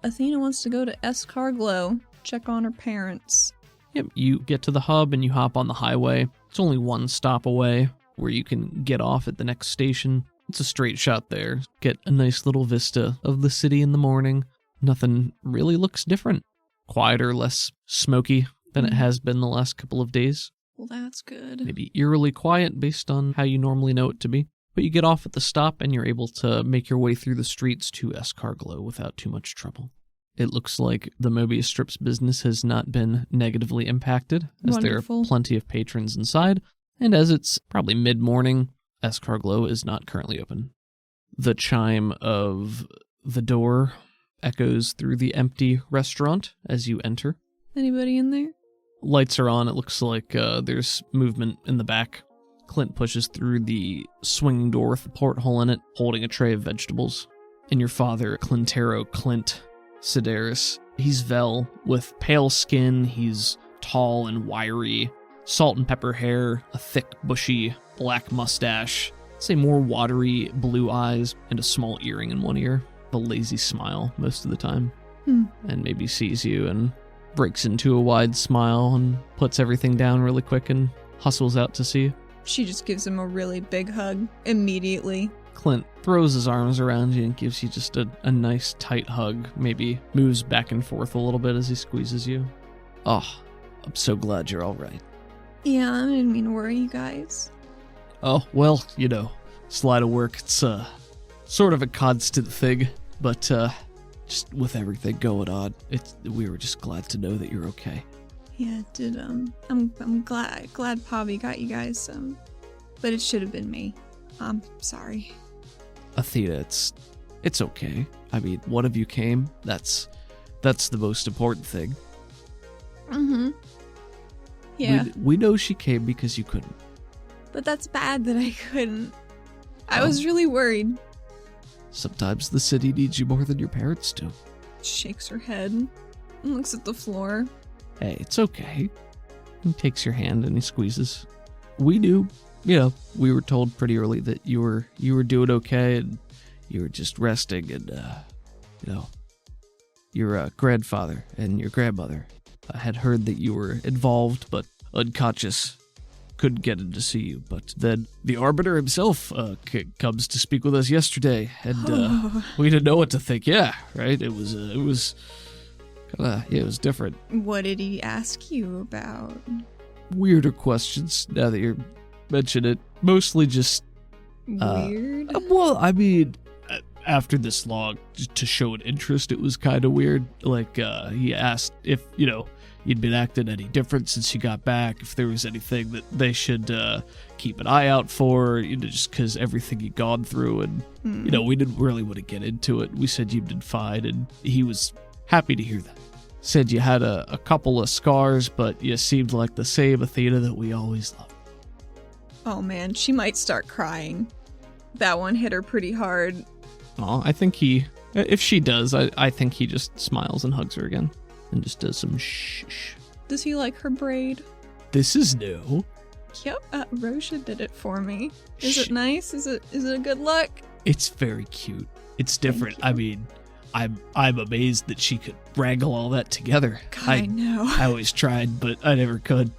Athena wants to go to Escarglow, check on her parents. Yep, you get to the hub and you hop on the highway. It's only 1 stop away where you can get off at the next station. It's a straight shot there. Get a nice little vista of the city in the morning. Nothing really looks different. Quieter, less smoky than it has been the last couple of days. Well, that's good. Maybe eerily quiet based on how you normally know it to be. But you get off at the stop and you're able to make your way through the streets to Escarglow without too much trouble. It looks like the Mobius Strip's business has not been negatively impacted, as Wonderful. there are plenty of patrons inside, and as it's probably mid-morning, Escarglow is not currently open. The chime of the door echoes through the empty restaurant as you enter. Anybody in there? Lights are on. It looks like there's movement in the back. Clint pushes through the swinging door with the porthole in it, holding a tray of vegetables. And your father, Clintero Clint Sedaris, he's Vel with pale skin. He's tall and wiry, salt and pepper hair, a thick, bushy black mustache, say more watery blue eyes, and a small earring in one ear. A lazy smile most of the time. And maybe sees you and breaks into a wide smile and puts everything down really quick and hustles out to see you. She just gives him a really big hug immediately. Clint throws his arms around you and gives you just a nice tight hug, maybe moves back and forth a little bit as he squeezes you. Oh, I'm so glad you're all right. Yeah, I didn't mean to worry you guys. Oh, well, you know, it's a lot of work. It's sort of a constant thing, but just with everything going on, we were just glad to know that you're okay. Yeah, I'm glad Pavi got you guys, but it should have been me. I'm sorry. Athena, it's okay. I mean, one of you came. That's the most important thing. Mm-hmm. Yeah. We know she came because you couldn't. But that's bad that I couldn't. I was really worried. Sometimes the city needs you more than your parents do. Shakes her head and looks at the floor. Hey, it's okay. He takes your hand and he squeezes. We knew, we were told pretty early that you were doing okay and you were just resting and, your grandfather and your grandmother had heard that you were involved but unconscious. Couldn't get in to see you, but then the Arbiter himself comes to speak with us yesterday, and we didn't know what to think. Yeah, right? It was different. What did he ask you about? Weirder questions, now that you mention it. Mostly just... Weird? Well, I mean, after this long, to show an interest, it was kind of weird. Like, he asked if, you'd been acting any different since you got back, if there was anything that they should keep an eye out for, just because everything you'd gone through, and, we didn't really want to get into it. We said you did fine, and he was happy to hear that. Said you had a couple of scars, but you seemed like the same Athena that we always loved. Oh man, she might start crying. That one hit her pretty hard. Oh, I think if she does, I think he just smiles and hugs her again. And just does some shh. Does he like her braid? This is new. Yep, Rosha did it for me. Is it nice? Is it a good look? It's very cute. It's different. I mean, I'm amazed that she could wrangle all that together. God, I know. I always tried, but I never could.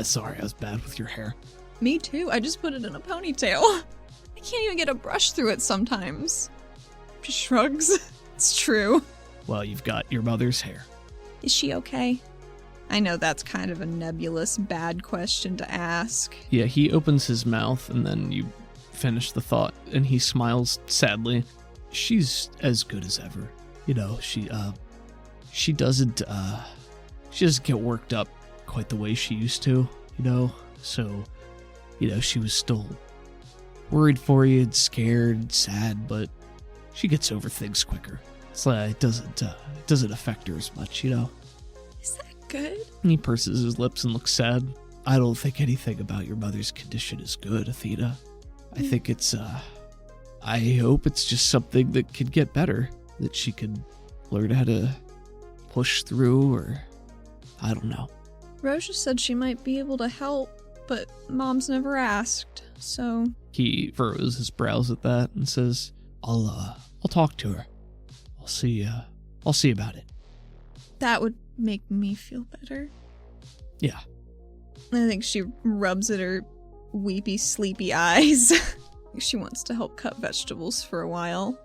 Sorry, I was bad with your hair. Me too. I just put it in a ponytail. I can't even get a brush through it sometimes. Just shrugs. It's true. Well, you've got your mother's hair. Is she okay? I know that's kind of a nebulous, bad question to ask. Yeah, he opens his mouth and then you finish the thought and he smiles sadly. She's as good as ever. She doesn't get worked up quite the way she used to, So, she was still worried for you and scared and sad, but she gets over things quicker. It's like it doesn't affect her as much, Is that good? And he purses his lips and looks sad. I don't think anything about your mother's condition is good, Athena. I think I hope it's just something that could get better, that she could learn how to push through, or I don't know. Rosha said she might be able to help, but Mom's never asked, so... He furrows his brows at that and says, I'll talk to her. I'll see about it. That would make me feel better. Yeah. I think she rubs at her weepy, sleepy eyes. She wants to help cut vegetables for a while.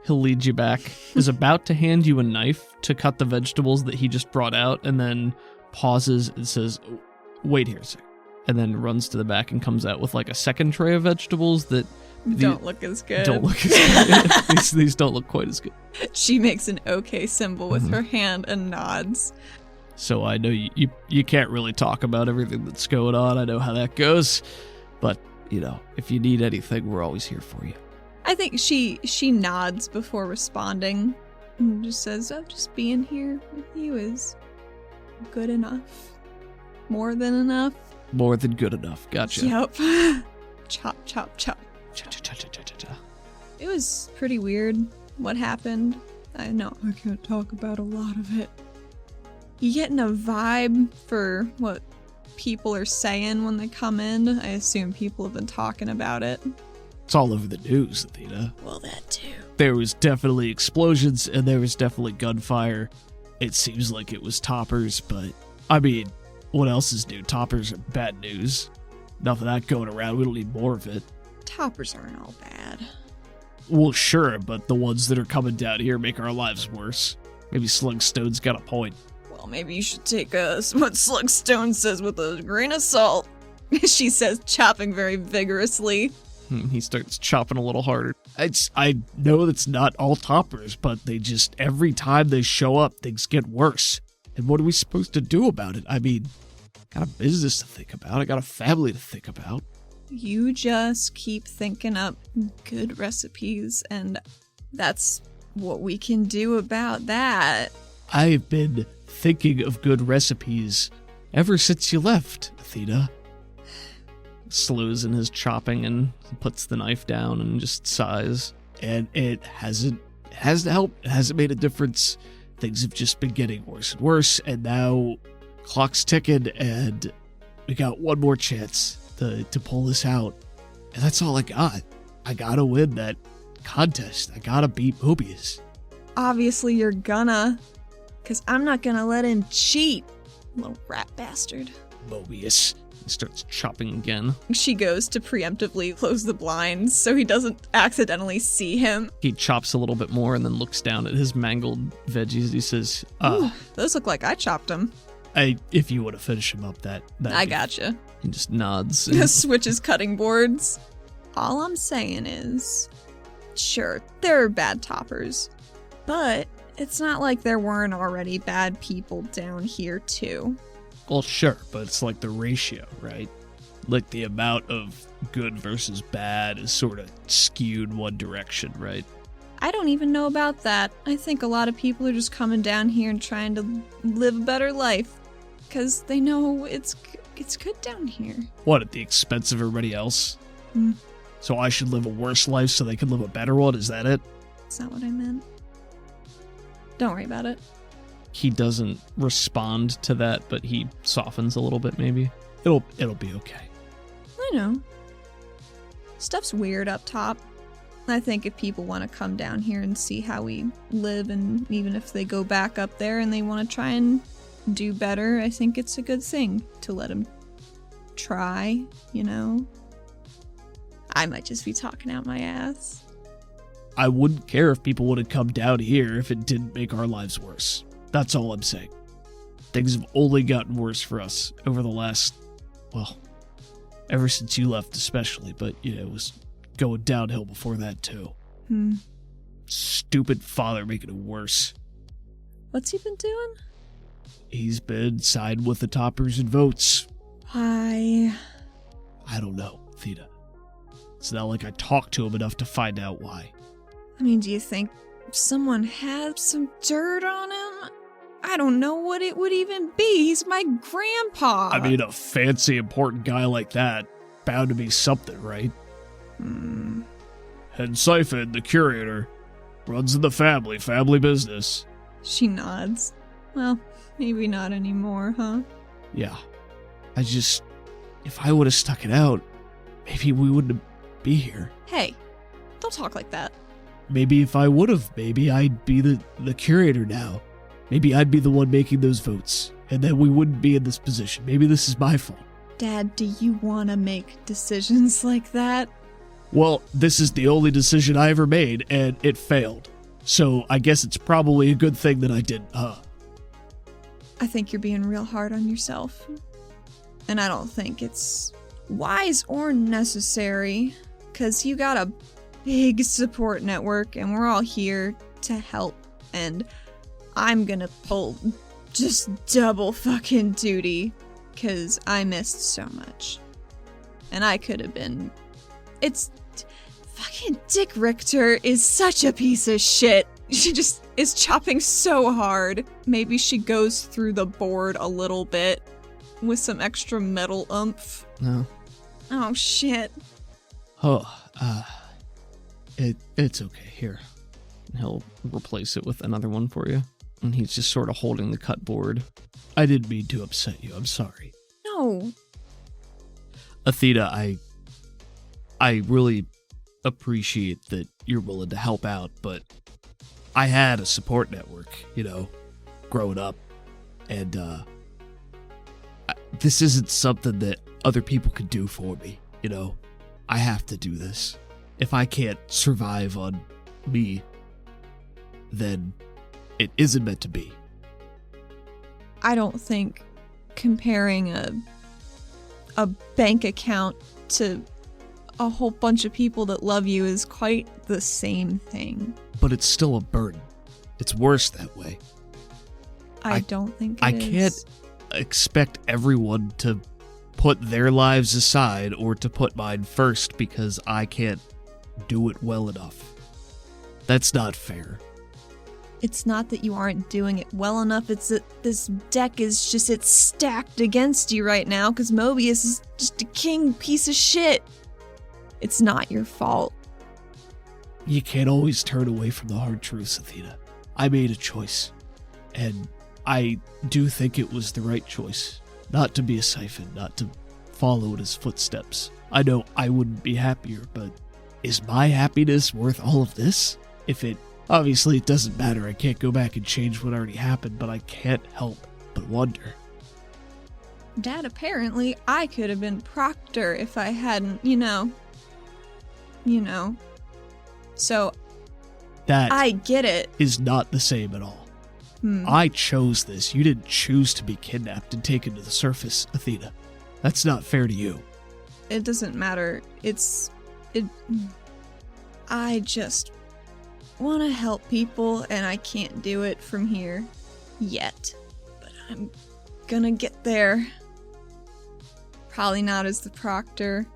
He'll lead you back, is about to hand you a knife to cut the vegetables that he just brought out, and then pauses and says, wait here, sir. And then runs to the back and comes out with like a second tray of vegetables that don't look as good. These don't look quite as good. She makes an okay symbol with her hand and nods. So I know you can't really talk about everything that's going on. I know how that goes. But, if you need anything, we're always here for you. I think she nods before responding and just says, just being here with you is good enough. More than enough. More than good enough. Gotcha. Yep. Chop, chop, chop. It was pretty weird what happened. I know I can't talk about a lot of it. You getting a vibe for what people are saying when they come in? I assume people have been talking about it. It's all over the news, Athena. Well, that too. There was definitely explosions and there was definitely gunfire. It seems like it was toppers, but I mean, what else is new? Toppers are bad news. Enough of that going around. We don't need more of it. Toppers aren't all bad. Well, sure, but the ones that are coming down here make our lives worse. Maybe Slugstone's got a point. Well, maybe you should take what Slugstone says with a grain of salt. She says, chopping very vigorously. He starts chopping a little harder. I know that's not all toppers, but they just, every time they show up, things get worse. And what are we supposed to do about it? I mean, got a business to think about. I got a family to think about. You just keep thinking up good recipes, and that's what we can do about that. I've been thinking of good recipes ever since you left, Athena. Slows in his chopping and puts the knife down and just sighs. And it hasn't helped. It hasn't made a difference. Things have just been getting worse and worse, and now clock's ticking, and we got one more chance to pull this out. And that's all I got. I gotta win that contest. I gotta beat Mobius. Obviously you're gonna, because I'm not gonna let him cheat, little rat bastard. Mobius. He starts chopping again. She goes to preemptively close the blinds so he doesn't accidentally see him. He chops a little bit more and then looks down at his mangled veggies. He says, Ooh, those look like I chopped them. If you want to finish him up, that I gotcha. He just nods. Switches cutting boards. All I'm saying is, sure, there are bad toppers, but it's not like there weren't already bad people down here too. Well, sure, but it's like the ratio, right? Like the amount of good versus bad is sort of skewed one direction, right? I don't even know about that. I think a lot of people are just coming down here and trying to live a better life because they know it's good down here. What, at the expense of everybody else? So I should live a worse life so they can live a better one? Is that it? That's not what I meant. Don't worry about it. He doesn't respond to that, but he softens a little bit, maybe. It'll be okay. I know. Stuff's weird up top. I think if people want to come down here and see how we live, and even if they go back up there and they want to try and do better, I think it's a good thing to let them try, you know? I might just be talking out my ass. I wouldn't care if people would have come down here if it didn't make our lives worse. That's all I'm saying. Things have only gotten worse for us over the last, well, ever since you left especially, but, you know, it was going downhill before that too. Stupid father making it worse. What's he been doing? He's been siding with the toppers and votes. Why? I don't know, Theta. It's not like I talked to him enough to find out why. I mean, do you think someone had some dirt on him? I don't know what it would even be. He's my grandpa. I mean, a fancy, important guy like that, bound to be something, right? Head Siphon, the curator, runs in the family business. She nods. Well, maybe not anymore, huh? Yeah. If I would have stuck it out, maybe we wouldn't be here. Hey, don't talk like that. Maybe if I would have, maybe I'd be the curator now. Maybe I'd be the one making those votes, and then we wouldn't be in this position. Maybe this is my fault. Dad, do you want to make decisions like that? Well, this is the only decision I ever made, and it failed. So I guess it's probably a good thing that I didn't, huh? I think you're being real hard on yourself. And I don't think it's wise or necessary, because you got a big support network, and we're all here to help, and I'm gonna pull just double fucking duty, because I missed so much. And I could have been... Fucking Dick Richter is such a piece of shit. She just is chopping so hard. Maybe she goes through the board a little bit with some extra metal oomph. No. Oh, shit. It's okay. Here. He'll replace it with another one for you. And he's just sort of holding the cut board. I didn't mean to upset you. I'm sorry. No. Athena, I really appreciate that you're willing to help out, but I had a support network, you know, growing up, and this isn't something that other people could do for me, you know. I have to do this. If I can't survive on me, then it isn't meant to be. I don't think comparing a bank account to a whole bunch of people that love you is quite the same thing. But it's still a burden. It's worse that way. I don't think it I is. can't expect everyone to put their lives aside or to put mine first because I can't do it well enough. That's not fair. It's not that you aren't doing it well enough, it's that this deck is just, it's stacked against you right now because Mobius is just a king piece of shit. It's not your fault. You can't always turn away from the hard truths, Athena. I made a choice, and I do think it was the right choice. Not to be a siphon, not to follow in his footsteps. I know I wouldn't be happier, but is my happiness worth all of this? Obviously it doesn't matter, I can't go back and change what already happened, but I can't help but wonder. Dad, apparently I could have been Proctor if I hadn't, you know. So, That I get it. is not the same at all. I chose this. You didn't choose to be kidnapped and taken to the surface, Athena. That's not fair to you. It doesn't matter. I just want to help people, and I can't do it from here yet. But I'm gonna get there. Probably not as the Proctor,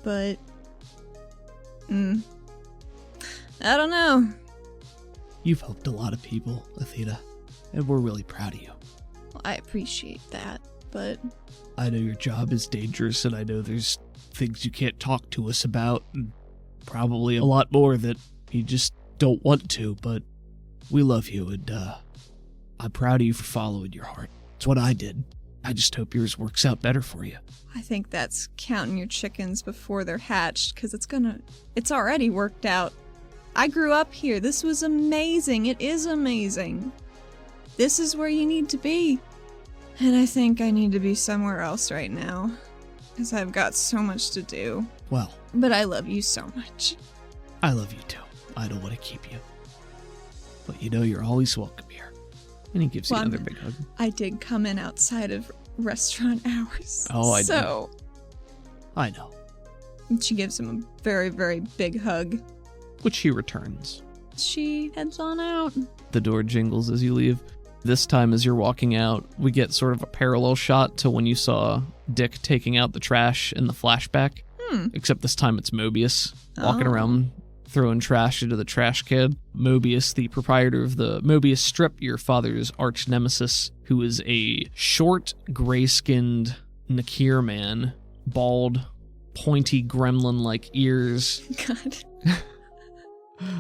but I don't know. You've helped a lot of people, Athena, and we're really proud of you. Well, I appreciate that, but I know your job is dangerous, and I know there's things you can't talk to us about, and probably a lot more that you just don't want to, but we love you, and I'm proud of you for following your heart. It's what I did. I just hope yours works out better for you. I think that's counting your chickens before they're hatched, because it's already worked out. I grew up here. This was amazing. It is amazing. This is where you need to be. And I think I need to be somewhere else right now, because I've got so much to do. Well, But I love you so much. I love you too. I don't want to keep you. But you know you're always welcome here. And he gives you another big hug. I did come in outside of restaurant hours. Oh, I know. So I know. she gives him a very, very big hug. Which he returns. She heads on out. The door jingles as you leave. This time, as you're walking out, we get sort of a parallel shot to when you saw Dick taking out the trash in the flashback. Except this time it's Mobius walking around throwing trash into the trash can. Mobius, the proprietor of the Mobius Strip, your father's arch nemesis, who is a short, gray-skinned Nakir man, bald, pointy gremlin-like ears. God.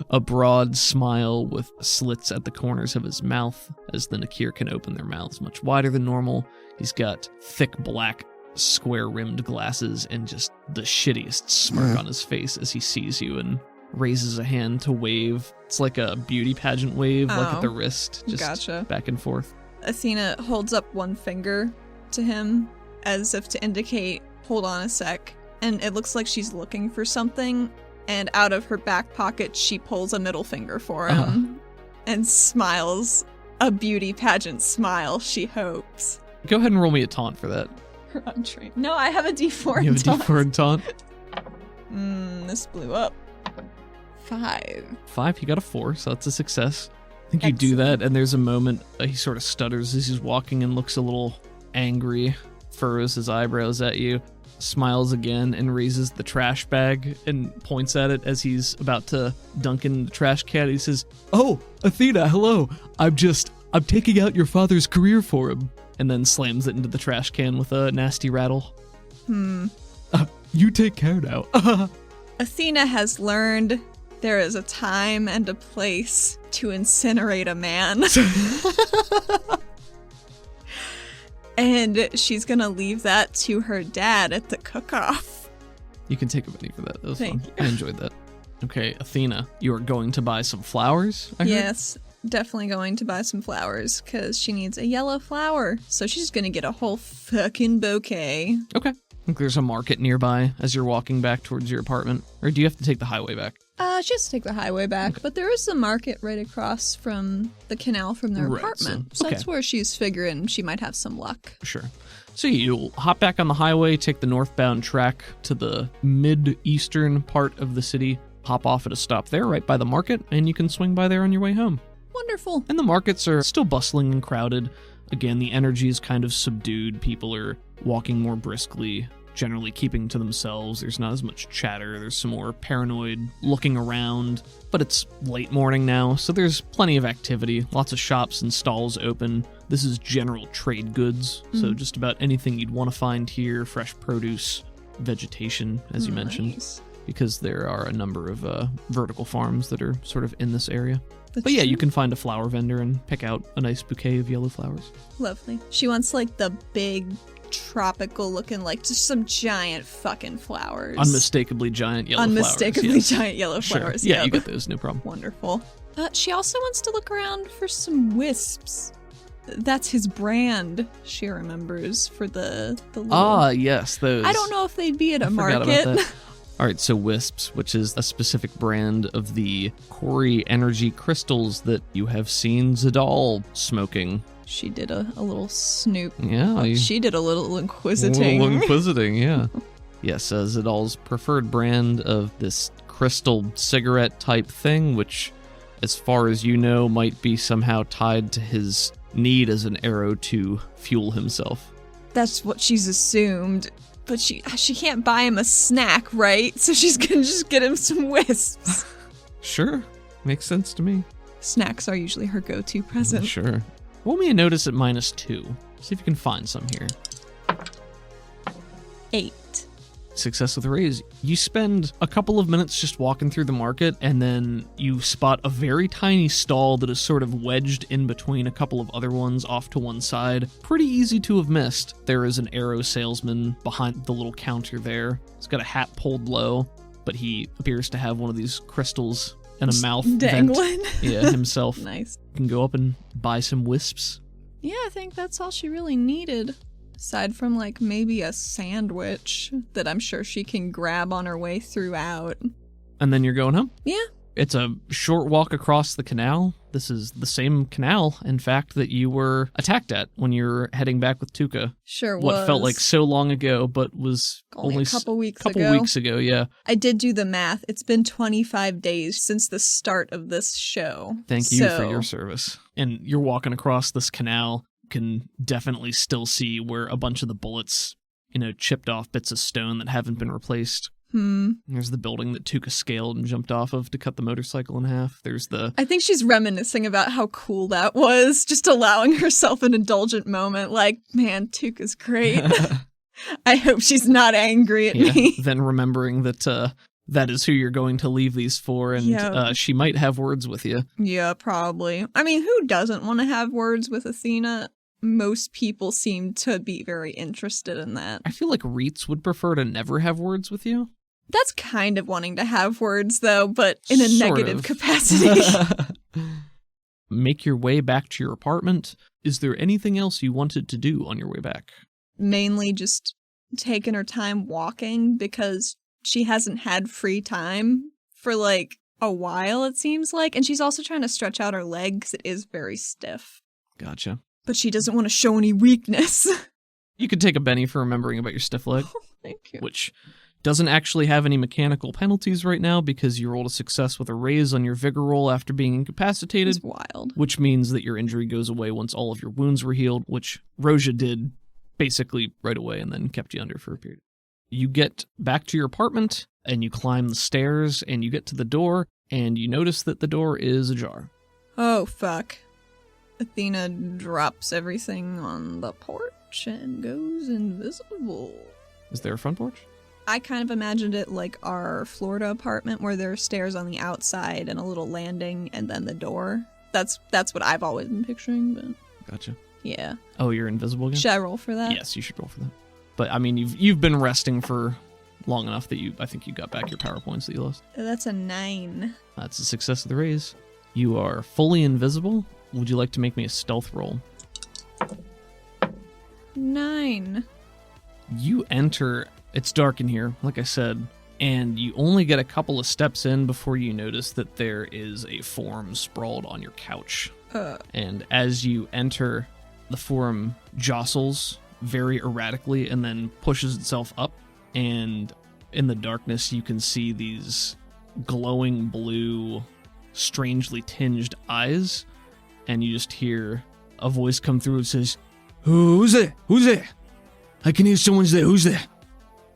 A broad smile with slits at the corners of his mouth, as the Nakir can open their mouths much wider than normal. He's got thick black square-rimmed glasses and just the shittiest smirk on his face as he sees you and raises a hand to wave. It's like a beauty pageant wave, like at the wrist, just Gotcha. back and forth. Athena holds up one finger to him as if to indicate, hold on a sec. And it looks like she's looking for something. And out of her back pocket, she pulls a middle finger for him and smiles. A beauty pageant smile, she hopes. Go ahead and roll me a taunt for that. Her untrained. No, I have a D4 You in have a taunt. D4 in taunt? This blew up. 5. 5, he got a 4, so that's a success. I think you do that, and there's a moment he sort of stutters as he's walking and looks a little angry, furrows his eyebrows at you, smiles again, and raises the trash bag and points at it as he's about to dunk in the trash can. He says, "Oh, Athena, hello. I'm taking out your father's career for him," and then slams it into the trash can with a nasty rattle. You take care now. Athena has learned there is a time and a place to incinerate a man. And she's gonna leave that to her dad at the cook-off. You can take a penny for that. That was Thank fun. you. I enjoyed that. Okay, Athena, you are going to buy some flowers, I heard? Yes, definitely going to buy some flowers, because she needs a yellow flower. So she's gonna get a whole fucking bouquet. Okay. I think there's a market nearby as you're walking back towards your apartment. Or do you have to take the highway back? She has to take the highway back, but there is a market right across from the canal from their Right, apartment. so- So that's okay. where she's figuring she might have some luck. Sure. So you'll hop back on the highway, take the northbound track to the mid-eastern part of the city, hop off at a stop there right by the market, and you can swing by there on your way home. Wonderful. And the markets are still bustling and crowded. Again, the energy is kind of subdued. People are walking more briskly, generally keeping to themselves. There's not as much chatter. There's some more paranoid looking around. But it's late morning now, so there's plenty of activity. Lots of shops and stalls open. This is general trade goods, so just about anything you'd want to find here. Fresh produce, vegetation, as you mentioned, because there are a number of vertical farms that are sort of in this area. But yeah, you can find a flower vendor and pick out a nice bouquet of yellow flowers. Lovely. She wants like the big tropical looking, like just some giant fucking flowers. Unmistakably giant yellow flowers. Giant yellow flowers. Sure. Yeah, you get those, no problem. Wonderful. She also wants to look around for some wisps. That's his brand, she remembers, for the little... yes, those. I don't know if they'd be at a market. market. About that. All right, so Wisps, which is a specific brand of the Cori energy crystals that you have seen Zadal smoking. She did a little snoop. Yeah. She did a little inquisiting. Yeah. Yes, Zadal's preferred brand of this crystal cigarette type thing, which, as far as you know, might be somehow tied to his need as an arrow to fuel himself. That's what she's assumed. But she can't buy him a snack, right? So she's gonna just get him some wisps. Sure. Makes sense to me. Snacks are usually her go-to present. Sure. Roll me a notice at -2. See if you can find some here. 8. Success with a raise. You spend a couple of minutes just walking through the market, and then you spot a very tiny stall that is sort of wedged in between a couple of other ones off to one side. Pretty easy to have missed. There is an arrow salesman behind the little counter there. He's got a hat pulled low, but he appears to have one of these crystals and a mouth dangling. Vent. Yeah, himself. Nice. You can go up and buy some wisps. Yeah, I think that's all she really needed. Aside from, like, maybe a sandwich that I'm sure she can grab on her way throughout. And then you're going home? Yeah. It's a short walk across the canal. This is the same canal, in fact, that you were attacked at when you were heading back with Tuca. Sure was. What felt like so long ago, but was only a couple weeks ago, yeah. I did do the math. It's been 25 days since the start of this show. Thank you for your service. And you're walking across this canal. Can definitely still see where a bunch of the bullets, chipped off bits of stone that haven't been replaced. There's the building that Tuca scaled and jumped off of to cut the motorcycle in half. I think she's reminiscing about how cool that was, just allowing herself an indulgent moment. Like, man, Tuca's great. I hope she's not angry at me. Then remembering that that is who you're going to leave these for, and she might have words with you. Yeah, probably. I mean, who doesn't want to have words with Athena? Most people seem to be very interested in that. I feel like Reitz would prefer to never have words with you. That's kind of wanting to have words, though, but in a negative capacity. Make your way back to your apartment. Is there anything else you wanted to do on your way back? Mainly just taking her time walking, because she hasn't had free time for, like, a while, it seems like. And she's also trying to stretch out her leg because it is very stiff. Gotcha. But she doesn't want to show any weakness. You could take a Benny for remembering about your stiff leg. Oh, thank you. Which doesn't actually have any mechanical penalties right now because you rolled a success with a raise on your vigor roll after being incapacitated. It's wild. Which means that your injury goes away once all of your wounds were healed, which Roja did basically right away and then kept you under for a period. You get back to your apartment and you climb the stairs and you get to the door and you notice that the door is ajar. Oh, fuck. Athena drops everything on the porch and goes invisible. Is there a front porch? I kind of imagined it like our Florida apartment where there are stairs on the outside and a little landing and then the door. That's what I've always been picturing, but... Gotcha. Yeah. Oh, you're invisible again? Should I roll for that? Yes, you should roll for that. But, I mean, you've been resting for long enough that I think you got back your power points that you lost. That's a 9. That's a success of the raise. You are fully invisible. Would you like to make me a stealth roll? 9. You enter. It's dark in here, like I said, and you only get a couple of steps in before you notice that there is a form sprawled on your couch. And as you enter, the form jostles very erratically and then pushes itself up. And in the darkness, you can see these glowing blue, strangely tinged eyes. And you just hear a voice come through and says, "Who's there? Who's there? I can hear someone's there. Who's there?"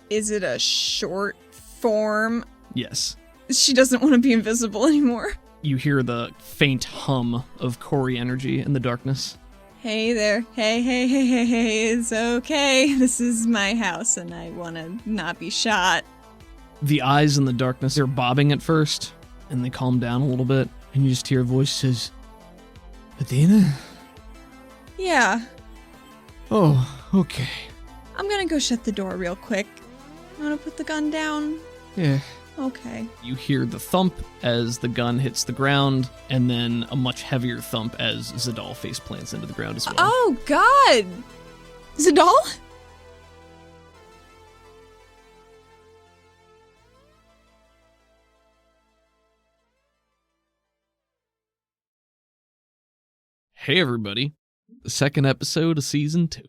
Is it a short form? Yes. She doesn't want to be invisible anymore. You hear the faint hum of Corey energy in the darkness. Hey there. Hey, it's okay. This is my house and I want to not be shot. The eyes in the darkness, they're bobbing at first, and they calm down a little bit, and you just hear a voice says, "Athena?" Yeah. "Oh, okay." I'm gonna go shut the door real quick. I'm gonna put the gun down. "Yeah." Okay. You hear the thump as the gun hits the ground, and then a much heavier thump as Zadal face plants into the ground as well. Oh, God! Zadal? Hey everybody, the second episode of Season 2.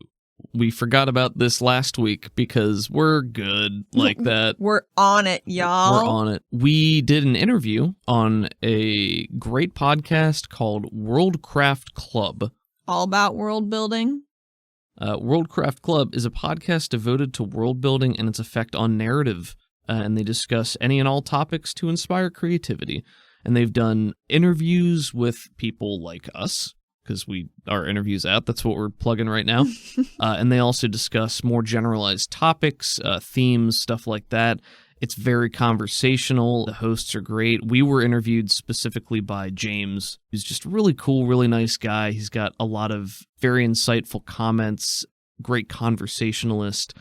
We forgot about this last week because we're good like that. We're on it, y'all. We're on it. We did an interview on a great podcast called Worldcraft Club. All about world building. Worldcraft Club is a podcast devoted to world building and its effect on narrative, and they discuss any and all topics to inspire creativity. And they've done interviews with people like us, because our interview's out. That's what we're plugging right now. And they also discuss more generalized topics, themes, stuff like that. It's very conversational. The hosts are great. We were interviewed specifically by James, who's just a really cool, really nice guy. He's got a lot of very insightful comments, great conversationalist.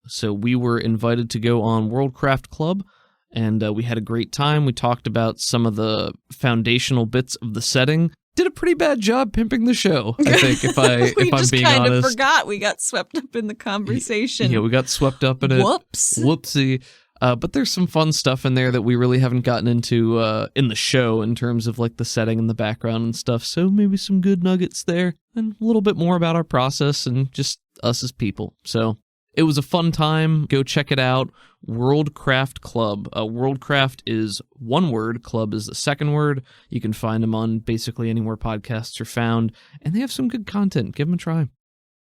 So we were invited to go on Worldcraft Club, and we had a great time. We talked about some of the foundational bits of the setting. Did a pretty bad job pimping the show, I think, if I'm being honest. We just kind of forgot. We got swept up in the conversation. Yeah, we got swept up in it. Whoops. Whoopsie. But there's some fun stuff in there that we really haven't gotten into in the show in terms of like the setting and the background and stuff. So maybe some good nuggets there and a little bit more about our process and just us as people. So it was a fun time. Go check it out. Worldcraft Club. Worldcraft is one word. Club is the second word. You can find them on basically anywhere podcasts are found. And they have some good content. Give them a try.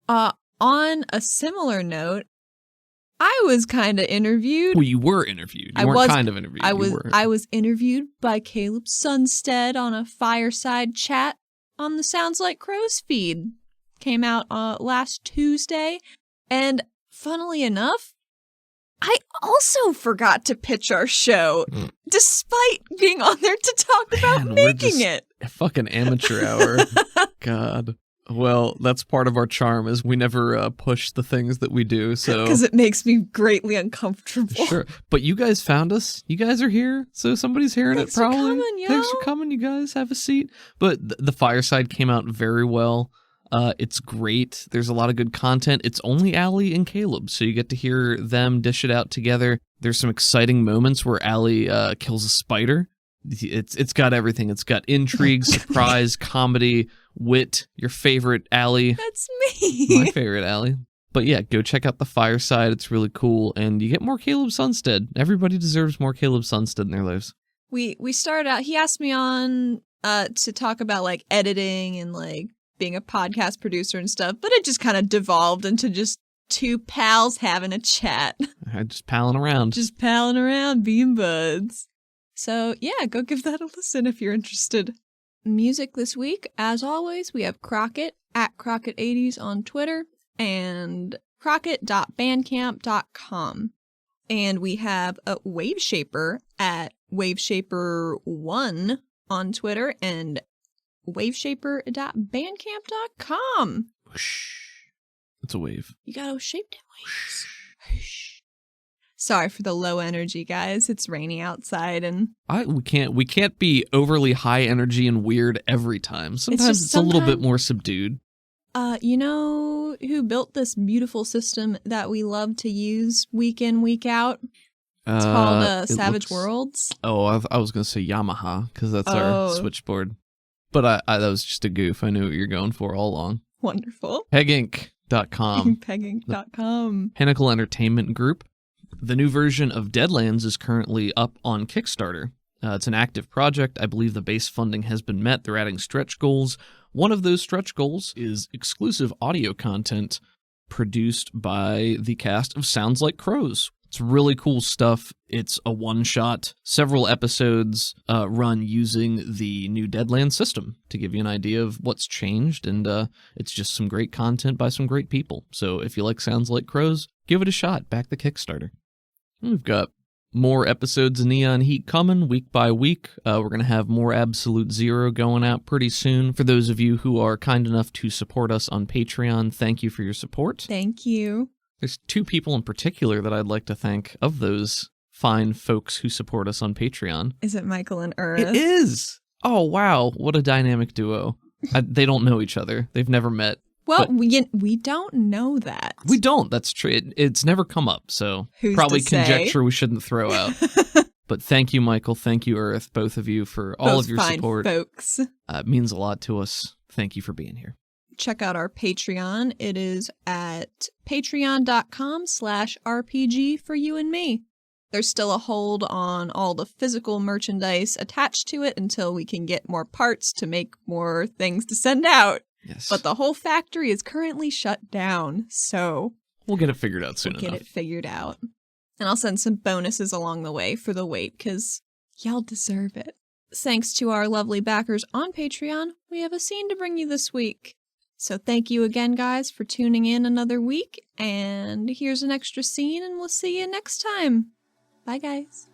On a similar note, I was kind of interviewed. Well, you were interviewed. You weren't kind of interviewed. I was interviewed by Caleb Sunstead on a fireside chat on the Sounds Like Crows feed. Came out last Tuesday. And funnily enough, I also forgot to pitch our show, despite being on there to talk about making it. A fucking amateur hour. God. Well, that's part of our charm is we never push the things that we do. So because it makes me greatly uncomfortable. Sure, but you guys found us. You guys are here, so somebody's hearing Thanks it. Probably. For coming, yo. Thanks for coming, you guys. Have a seat. But the fireside came out very well. It's great. There's a lot of good content. It's only Allie and Caleb, so you get to hear them dish it out together. There's some exciting moments where Allie kills a spider. It's got everything. It's got intrigue, surprise, comedy, wit. Your favorite Allie. That's me. My favorite Allie. But yeah, go check out the fireside. It's really cool, and you get more Caleb Sunstead. Everybody deserves more Caleb Sunstead in their lives. We started out. He asked me on to talk about like editing and like being a podcast producer and stuff, but it just kind of devolved into just two pals having a chat. Just palling around. Just palling around, being buds. So yeah, go give that a listen if you're interested. Music this week, as always, we have Crockett at Crockett80s on Twitter and crockett.bandcamp.com. And we have a Waveshaper at Waveshaper1 on Twitter and waveshaper.bandcamp.com. Whoosh. It's a wave. You got shaped waves. Whoosh. Sorry for the low energy, guys. It's rainy outside, and we can't be overly high energy and weird every time. Sometimes it's a little bit more subdued. You know who built this beautiful system that we love to use week in, week out? It's called Savage Worlds. Oh, I was going to say Yamaha, because that's our switchboard. But I that was just a goof. I knew what you're going for all along. Wonderful. Peg Inc. Pegging.com. Pegging.com. Pinnacle Entertainment Group. The new version of Deadlands is currently up on Kickstarter. It's an active project. I believe the base funding has been met. They're adding stretch goals. One of those stretch goals is exclusive audio content produced by the cast of Sounds Like Crows. It's really cool stuff. It's a one-shot. Several episodes run using the new Deadlands system to give you an idea of what's changed, and it's just some great content by some great people. So if you like Sounds Like Crows, give it a shot. Back the Kickstarter. We've got more episodes of Neon Heat coming week by week. We're going to have more Absolute Zero going out pretty soon. For those of you who are kind enough to support us on Patreon, thank you for your support. Thank you. There's two people in particular that I'd like to thank of those fine folks who support us on Patreon. Is it Michael and Ura? It is! Oh, wow. What a dynamic duo. They don't know each other. They've never met. Well, we don't know that. We don't. That's true. It's never come up, so Who's probably to say? conjecture we shouldn't throw out. But thank you, Michael. Thank you, Earth, both of you, for all Those of your fine support. Folks. It means a lot to us. Thank you for being here. Check out our Patreon. It is at patreon.com/RPG for you and me. There's still a hold on all the physical merchandise attached to it until we can get more parts to make more things to send out. Yes. But the whole factory is currently shut down, so we'll get it figured out soon we'll enough. get it figured out. And I'll send some bonuses along the way for the wait, because y'all deserve it. Thanks to our lovely backers on Patreon, we have a scene to bring you this week. So thank you again, guys, for tuning in another week. And here's an extra scene, and we'll see you next time. Bye, guys.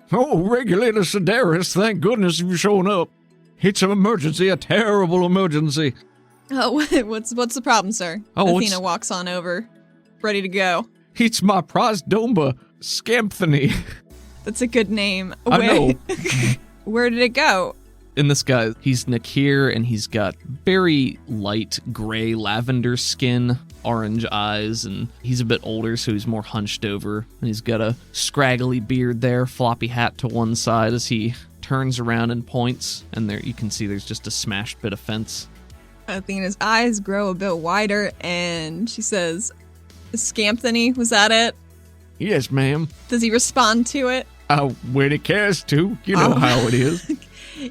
Oh, Regulator Sedaris, thank goodness you've shown up. It's an emergency, a terrible emergency. Oh, what's the problem, sir? Oh, Athena walks on over, ready to go. It's my prize Domba, Scampthony. That's a good name. I know. Where did it go? And this guy, he's Nakir, and he's got very light gray lavender skin, orange eyes, and he's a bit older, so he's more hunched over. And he's got a scraggly beard there, floppy hat to one side as he turns around and points, and there you can see there's just a smashed bit of fence. Athena's eyes grow a bit wider, and she says, Scampthony, was that it? Yes, ma'am. Does he respond to it? When it cares to. You know how it is.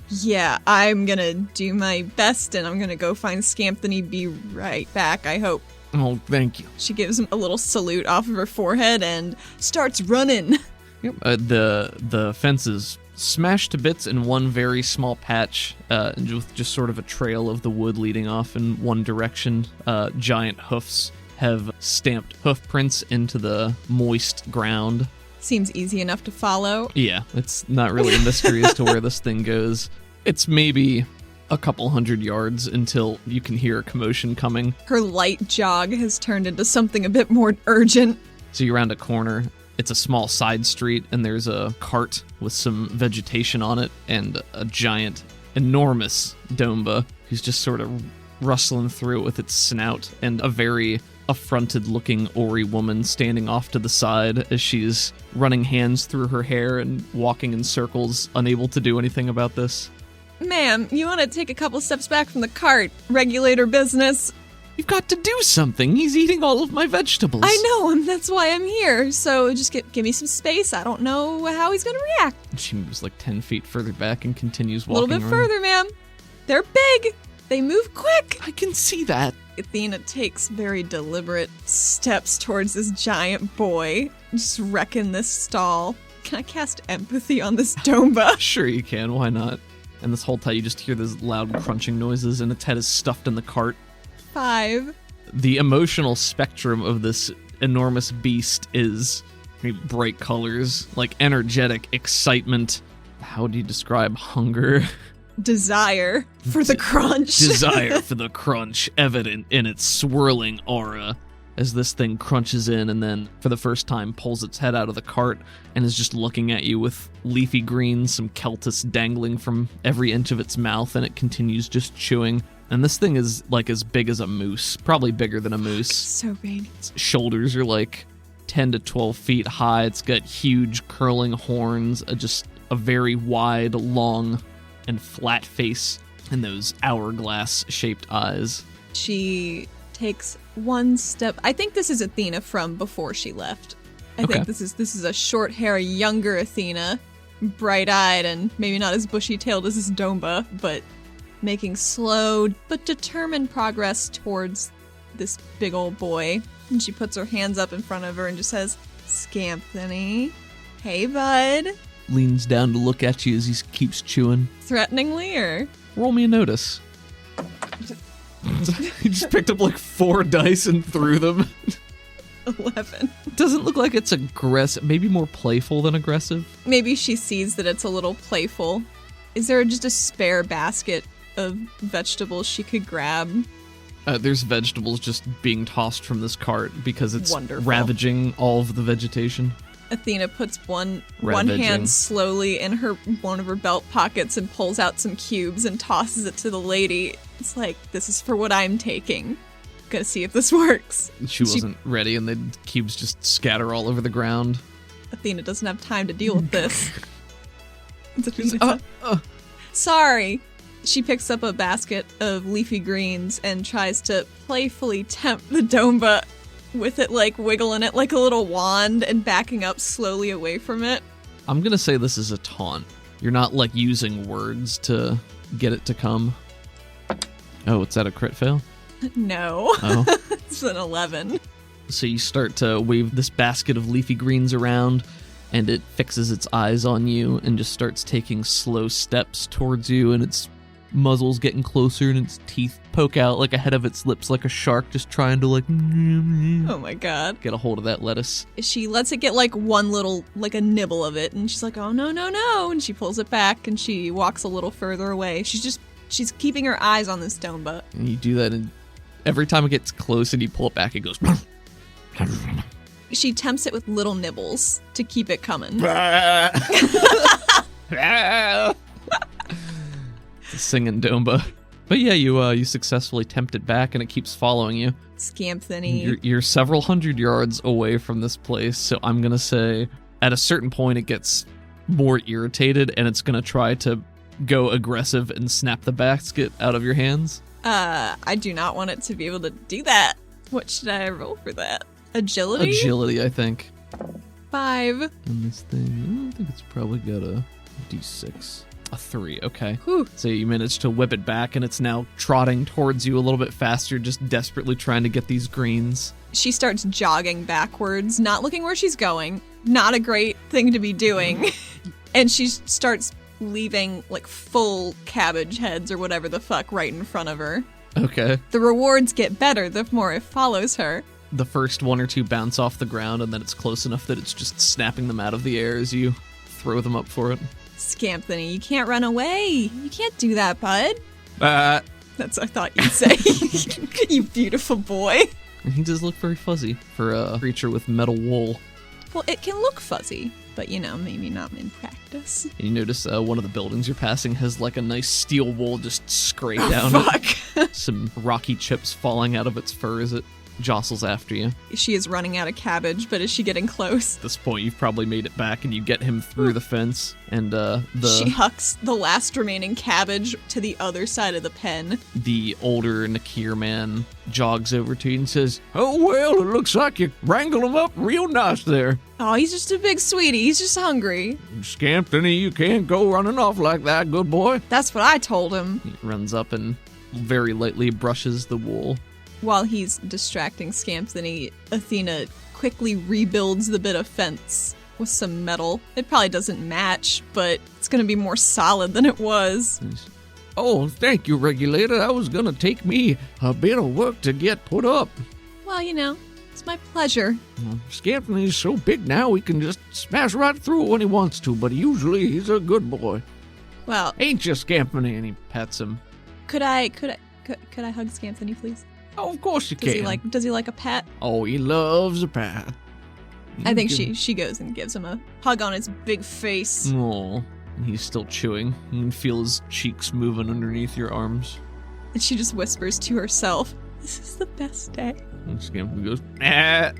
Yeah, I'm gonna do my best, and I'm gonna go find Scampthony. Be right back, I hope. Oh, thank you. She gives him a little salute off of her forehead and starts running. Yep. The fence is smashed to bits in one very small patch, and with just sort of a trail of the wood leading off in one direction. Giant hoofs have stamped hoof prints into the moist ground. Seems easy enough to follow. Yeah, it's not really a mystery as to where this thing goes. It's maybe a couple 100 yards until you can hear a commotion coming. Her light jog has turned into something a bit more urgent. So you round a corner. It's a small side street, and there's a cart with some vegetation on it, and a giant, enormous Domba who's just sort of rustling through it with its snout, and a very affronted-looking Ori woman standing off to the side as she's running hands through her hair and walking in circles, unable to do anything about this. Ma'am, you want to take a couple steps back from the cart? Regulator business. You've got to do something. He's eating all of my vegetables. I know, and that's why I'm here. So just give me some space. I don't know how he's going to react. She moves like 10 feet further back and continues walking A little bit around. further, ma'am. They're big. They move quick. I can see that. Athena takes very deliberate steps towards this giant boy, just wrecking this stall. Can I cast empathy on this Domba? Sure you can, why not? And this whole time you just hear those loud crunching noises, and its head is stuffed in the cart. 5. The emotional spectrum of this enormous beast is bright colors, like energetic excitement. How do you describe hunger? Desire for the crunch. Desire for the crunch, evident in its swirling aura, as this thing crunches in and then, for the first time, pulls its head out of the cart and is just looking at you with leafy greens, some Keltis dangling from every inch of its mouth, and it continues just chewing. And this thing is like as big as a moose, probably bigger than a moose. So big. Its shoulders are like 10 to 12 feet high. It's got huge curling horns, just a very wide, long, and flat face And those hourglass-shaped eyes. She takes one step. I think this is Athena from before she left. I think this is a short hair, younger Athena, bright-eyed and maybe not as bushy-tailed as this Domba, but making slow but determined progress towards this big old boy. And she puts her hands up in front of her and just says, "Scampthony, hey bud." Leans down to look at you as he keeps chewing. Threateningly, or? Roll me a notice. He just picked up like 4 dice and threw them. 11. Doesn't look like it's aggressive. Maybe more playful than aggressive. Maybe she sees that it's a little playful. Is there just a spare basket of vegetables she could grab? There's vegetables just being tossed from this cart because it's Wonderful. ravaging all of the vegetation. Athena puts one hand slowly in one of her belt pockets and pulls out some cubes and tosses it to the lady. It's like, this is for what I'm taking. Gotta see if this works. She wasn't ready, and the cubes just scatter all over the ground. Athena doesn't have time to deal with this. Sorry. She picks up a basket of leafy greens and tries to playfully tempt the Domba with it, like wiggling it like a little wand and backing up slowly away from it. I'm gonna say this is a taunt. You're not like using words to get it to come. Oh, is that a crit fail? No. Oh. It's an 11. So you start to wave this basket of leafy greens around, and it fixes its eyes on you and just starts taking slow steps towards you, and its muzzle's getting closer and its teeth poke out like ahead of its lips like a shark, just trying to like Oh my god. get a hold of that lettuce. She lets it get like one little, like a nibble of it, and she's like, oh no, no, no, and she pulls it back and she walks a little further away. She's keeping her eyes on this Domba. And you do that, and every time it gets close and you pull it back, it goes. She tempts it with little nibbles to keep it coming. Singing Domba. But yeah, you successfully tempt it back, and it keeps following you. Scampthony. You're several hundred yards away from this place, so I'm gonna say at a certain point it gets more irritated, and it's gonna try to go aggressive and snap the basket out of your hands. I do not want it to be able to do that. What should I roll for that? Agility? Agility, I think. 5. And this thing, I don't think it's probably got a D6. A 3, okay. Whew. So you managed to whip it back, and it's now trotting towards you a little bit faster, just desperately trying to get these greens. She starts jogging backwards, not looking where she's going. Not a great thing to be doing. And she starts leaving like full cabbage heads or whatever the fuck right in front of her. Okay. The rewards get better the more it follows her. The first 1 or 2 bounce off the ground, and then it's close enough that it's just snapping them out of the air as you throw them up for it. Scampthony, you can't run away. You can't do that, bud. That's what I thought you'd say. You beautiful boy. And he does look very fuzzy for a creature with metal wool. Well, it can look fuzzy, but maybe not in practice. And you notice one of the buildings you're passing has like a nice steel wool just scraped down Fuck. Some rocky chips falling out of its fur as it jostles after you. She is running out of cabbage, but is she getting close? At this point, you've probably made it back, and you get him through the fence, and She hucks the last remaining cabbage to the other side of the pen. The older Nakir man jogs over to you and says, Oh, well, it looks like you wrangled him up real nice there. Oh, he's just a big sweetie. He's just hungry. Scampthony, you can't go running off like that, good boy. That's what I told him. He runs up and very lightly brushes the wool. While he's distracting Scampthony, Athena quickly rebuilds the bit of fence with some metal. It probably doesn't match, but it's going to be more solid than it was. Oh, thank you, Regulator. That was gonna take me a bit of work to get put up. Well, it's my pleasure. Scampthony's so big now he can just smash right through it when he wants to, but usually he's a good boy. Well, Ain't you, Scampthony? And he pets him. could I hug Scampthony, please? Oh, of course you Does can. Does he like a pet? Oh, he loves a pat. I think she goes and gives him a hug on his big face. Aw. And he's still chewing. You can feel his cheeks moving underneath your arms. And she just whispers to herself, "This is the best day." And Scampthony goes, ah.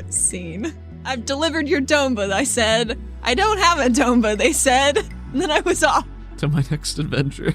Scene. I've delivered your Domba, I said. I don't have a Domba, they said. And then I was off. To my next adventure.